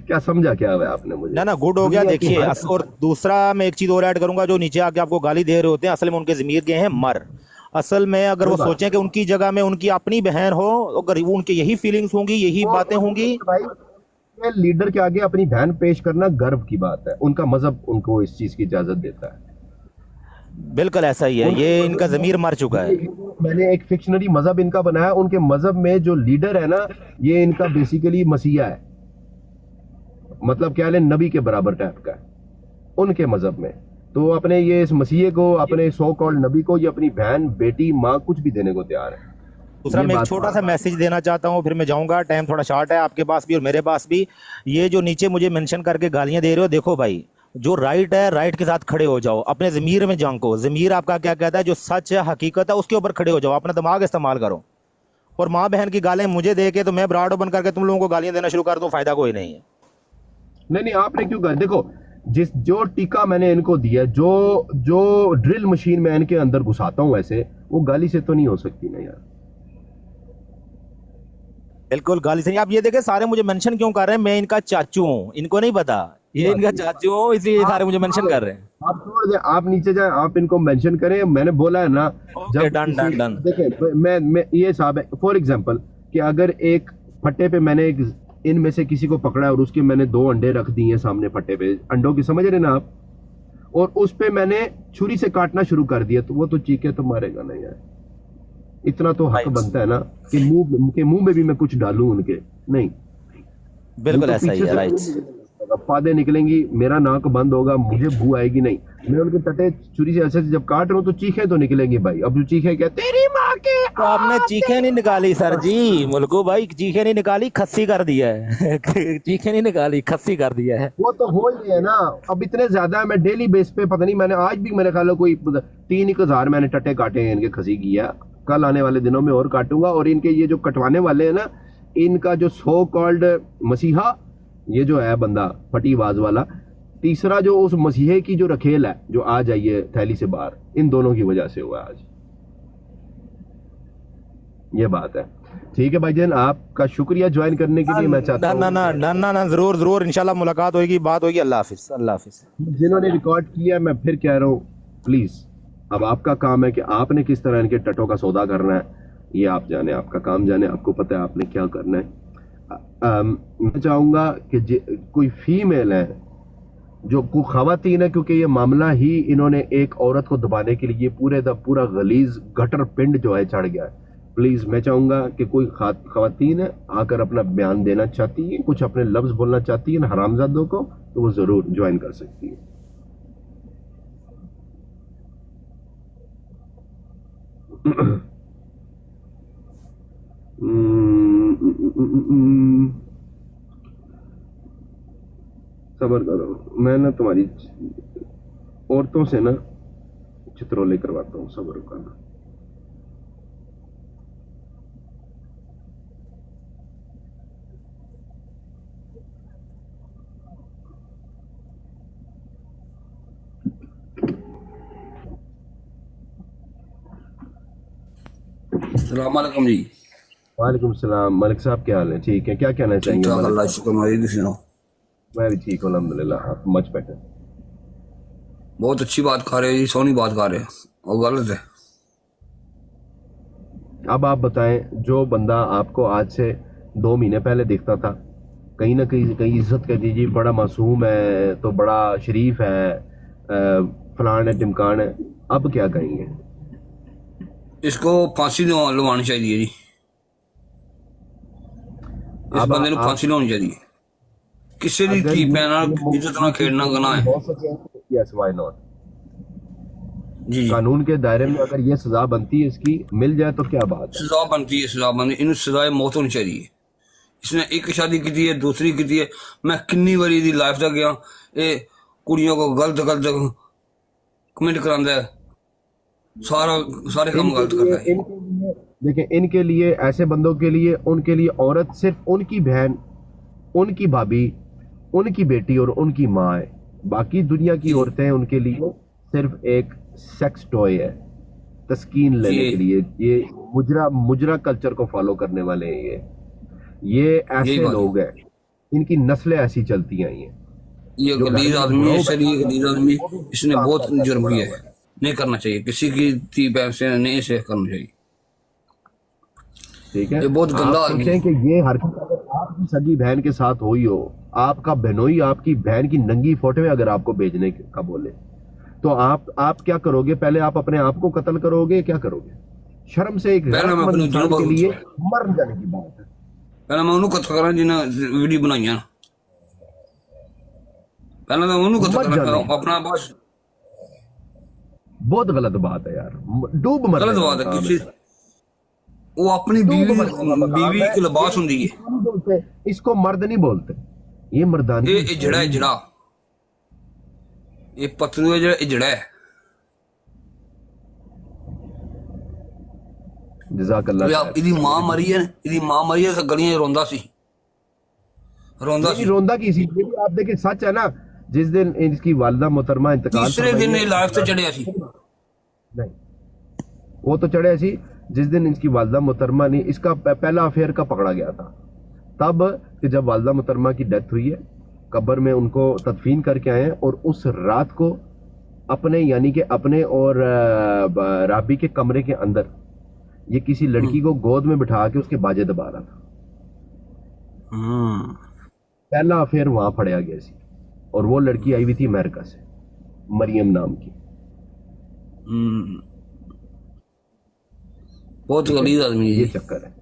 क्या समझा क्या है आपने मुझे ना गुड हो गया देखिए और दूसरा मैं एक चीज और ऐड करूंगा जो नीचे आके आपको गाली दे रहे होते हैं असल में उनके ज़मीर गए हैं मर असल में अगर वो सोचें कि उनकी जगह में उनकी अपनी बहन हो अगर उनकी यही फीलिंग्स होंगी यही बातें होंगी लीडर के आगे अपनी बहन पेश करना गर्व की बात है उनका मजहब उनको इस चीज की इजाजत देता है बिल्कुल ऐसा ही है ये इनका ज़मीर मर चुका है मैंने एक फिक्शनरी मजहब इनका बनाया उनके मजहब में जो लीडर है ना ये इनका बेसिकली मसीहा है मतलब क्या है नबी के बराबर टाइप का है उनके मजहब में तो अपने ये इस मसीहे को अपने सो कॉल्ड नबी को ये अपनी बहन बेटी माँ कुछ भी देने को तैयार है दूसरा मैं एक छोटा सा मैसेज देना चाहता हूँ फिर मैं जाऊंगा टाइम थोड़ा शॉर्ट है आपके पास भी और मेरे पास भी ये जो नीचे मुझे मेंशन करके गालियां दे रहे हो देखो भाई जो राइट है राइट के साथ खड़े हो जाओ अपने ज़मीर में झांको ज़मीर आपका क्या कहता है जो सच है हकीकत है उसके ऊपर खड़े हो जाओ अपना दिमाग इस्तेमाल करो और माँ बहन की गालें मुझे दे के तो मैं ब्राडो बन करके तुम लोगों को गालियां देना शुरू कर दूं फायदा कोई नहीं है नहीं आपने क्यों कर देखो जो टीका मैंने इनको दिया जो ड्रिल मशीन में इनके अंदर घुसाता हूं ऐसे वो गाली से तो नहीं हो सकती ना यार बिल्कुल गाली से नहीं आप ये देखें सारे मुझे मेंशन क्यों कर रहे हैं मैं इनका चाचू हूँ इनको नहीं पता ये इनका चाचू हूँ इसलिए सारे मुझे मेंशन कर रहे हैं आप छोड़ मुझे आप नीचे जाए, आप इनको मेंशन करें। मैंने बोला है ना, ओके, डन डन डन। देखें मैं ये साहब है, फॉर एग्जांपल कि अगर एक फट्टे पे मैंने एक इनमें से किसी को पकड़ा और उसके मैंने 2 अंडे रख दिए हैं सामने फट्टे पे, अंडों की समझ रहे ना आप, और उस पे मैंने छुरी से काटना शुरू कर दिया, तो वो तो चीखे तो मारेगा नहीं यार। इतना तो हक बनता है ना कि मुंह में भी मैं कुछ डालूं उनके, नहीं बिल्कुल ऐसा ही है, राइट। पादे निकलेंगी, मेरा नाक बंद होगा, मुझे बू आएगी नहीं। मैं उनके टटे छुरी से ऐसे जब काट रहा हूँ तो चीखे तो निकलेंगी भाई। अब जो चीखे क्या, तेरी माँ के, तो आपने चीखे नहीं निकाली सर जी, मुल्कू भाई चीखे नहीं निकाली, खस्सी कर दिया है। चीखे नहीं निकाली, खस्सी कर दिया है। वो तो हो ही है ना। अब इतने ज्यादा है, मैं डेली बेस पे पता नहीं, मैंने आज भी मेरे ख्याल कोई 3,000 मैंने टट्टे काटे हैं इनके, खसी किया। कल आने वाले दिनों में और काटूंगा। और इनके ये जो कटवाने वाले हैं ना, इनका जो सो कॉल्ड मसीहा, ये जो है बंदा फटीबाज वाला, तीसरा जो उस मसीहे की जो रखेल है जो आ जाइए थैली से बाहर, इन दोनों की वजह से हुआ आज। ये बात है। ठीक है भाईजान, आपका शुक्रिया ज्वाइन करने के लिए। मैं चाहता हूँ ना जरूर जरूर इंशाल्लाह मुलाकात होगी, बात होगी। अल्लाह हाफिज, अल्लाह हाफिज। जिन्होंने रिकॉर्ड किया, मैं फिर कह रहा हूँ, प्लीज अब आपका काम है कि आपने किस तरह इनके टटों का सौदा करना है, ये आप जाने, आपका काम जाने, आपको पता है आपने क्या करना है। मैं चाहूंगा कि कोई फीमेल है जो कोई खवातीन है, क्योंकि ये मामला ही इन्होंने एक औरत को दबाने के लिए पूरा गलीज गटर पिंड जो है चढ़ गया है। प्लीज मैं चाहूंगा कि कोई खवातीन है आकर अपना बयान देना चाहती है, कुछ अपने लफ्ज बोलना चाहती है हरामजादों को, तो वो जरूर ज्वाइन कर सकती है। सबर करो, मैं ना तुम्हारी औरतों से ना चित्रोले करवाता हूँ, सबर करना। अस्सलाम वालेकुम जी। वालेकुम सलाम। मलिक साहब क्या हाल है? ठीक है, क्या कहना चाहेंगे? अल्लाह शुक्र, मैं भी ठीक हूँ अल्हम्दुलिल्लाह। आप मच बेटर। बहुत अच्छी बात कर रहे हो जी, सोनी बात कर रहे हो, और गलत है। अब आप बताएं, जो बंदा आपको आज से 2 महीने पहले दिखता था, कहीं ना कहीं इज्जत कर दीजिए, बड़ा मासूम है तो बड़ा शरीफ है, फलान है टिमकान है, अब क्या कहेंगे? इसको फांसी लवानी चाहिए जी, इस बंदे को फांसी लवानी चाहिए। किसी की धी भैन इज्जत ना खेड़ना गना है। Yes, why not? जी, कानून के दायरे में अगर ये सजा बनती है, इसकी मिल जाए तो क्या बात है। सजा बनती है, सजा बनती है, इन सजाए मौत होनी चाहिए। इसने एक शादी की है, दूसरी की है। मैं कितनी बारी दी लाइफ तक गया, ये कुड़ियों को गलत कमेंट करांदा है, सारे काम गलत करता है। देखिए, इनके लिए, ऐसे बंदों के लिए, उनके लिए औरत सिर्फ उनकी बहन, उनकी भाभी, उनकी बेटी और उनकी माँ है। बाकी दुनिया की औरतें उनके लिए सिर्फ एक सेक्स टॉय है, तस्कीन लेने के लिए। ये मुजरा कल्चर को फॉलो करने वाले हैं। ये ऐसे लोग हैं, इनकी नस्लें ऐसी चलती आई हैं। ये गलीज आदमी है, गलीज आदमी, इसने बहुत जुर्म किया है। नहीं करना चाहिए, किसी की धी बहन से नहीं ऐसे करना चाहिए। ठीक है, ये बहुत गंदा आदमी है। कि ये हरकत अगर आपकी सगी बहन के साथ हुई हो, आपका बहनोई आपकी बहन की नंगी फोटो अगर आपको भेजने का बोले, तो आप क्या करोगे? पहले आप अपने आप को कत्ल करोगे, क्या करोगे? शर्म से एक इंसान के लिए मर जाने की बात है। पहले मैं उन्होंने कत्ल करा जिन्हें वीडियो बनाई, पहले मैं उन्होंने कत्ल करा अपना। बस बहुत गलत बात है यार, डूब मर गलत बात है। किसी वो अपनी बीवी की लिबास होंगी है, इसको मर्द नहीं बोलते, ये मर्दानी। ये जड़ा है, जड़ा ये पतलू है, जड़ा है। जज़ाकल्लाह। इदी मां मरी है, इदी मां मरी है, गलियां रोंदा सी, रोंदा की सी। आप देखिए, सच है ना, जिस दिन इसकी वालिदा मोहतरमा इंतकाल, तीसरे दिन लाइफ से चढ़िया सी। नहीं, वो तो चढ़िया सी जिस दिन इसकी वालिदा मोहतरमा ने, इसका पहला अफेयर का पकड़ा गया था, तब कि जब वालिदा मोहतरमा की डेथ हुई है, कब्र में उनको तदफीन करके आए हैं, और उस रात को अपने यानी कि अपने और राबी के कमरे के अंदर ये किसी लड़की को गोद में बिठा के उसके बाजे दबा रहा था। पहला अफेयर वहां फड़िया गया सी और वो लड़की आई हुई थी अमेरिका से, मरियम नाम की। बहुत गलीज आदमी ये है। चक्कर है,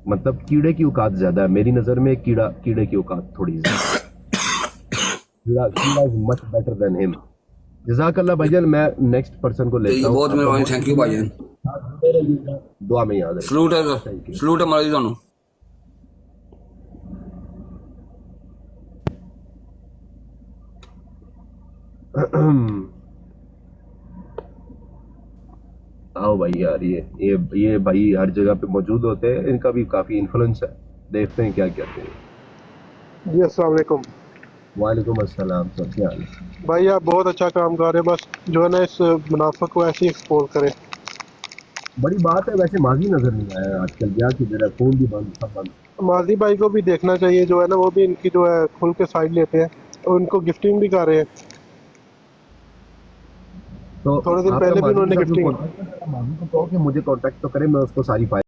मतलब कीड़े की औकात ज्यादा है मेरी नजर में, कीड़े की औकात थोड़ी ज्यादा। कीड़ा is much better than him. जज़ाकल्लाह भाईजान, मैं नेक्स्ट पर्सन को लेता हूं। बहुत मेहरबानी, थैंक यू भाईजान। दुआ में याद है। सलूट है, सलूट है मारा जी ਤੁਹਾਨੂੰ। आओ भाई यार, ये भाई हर जगह पे मौजूद होते हैं, इनका भी काफी इन्फ्लुएंस है। देखते हैं क्या कहते हैं। जी अस्सलाम वालेकुम। वालेकुम अस्सलाम, सब क्या हाल है? भाई आप बहुत अच्छा काम कर रहे हैं, बस जो है ना इस मुनाफिक को ऐसे ही एक्सपोज करें। बड़ी बात है, वैसे माजी नजर नहीं आया आजकल, क्या कि मेरा फोन भी बंद, सब बंद। माजी भाई को भी देखना चाहिए, जो है ना वो भी इनकी जो है खुल के साइड लेते हैं और उनको गिफ्टिंग भी कर रहे हैं। तो थोड़े दिन आपका पहले भी माजी उन्होंने के साथ जो गिफ्टिंग contact है, माजी को कहो कि मुझे कांटेक्ट तो करे, मैं उसको सारी फाइल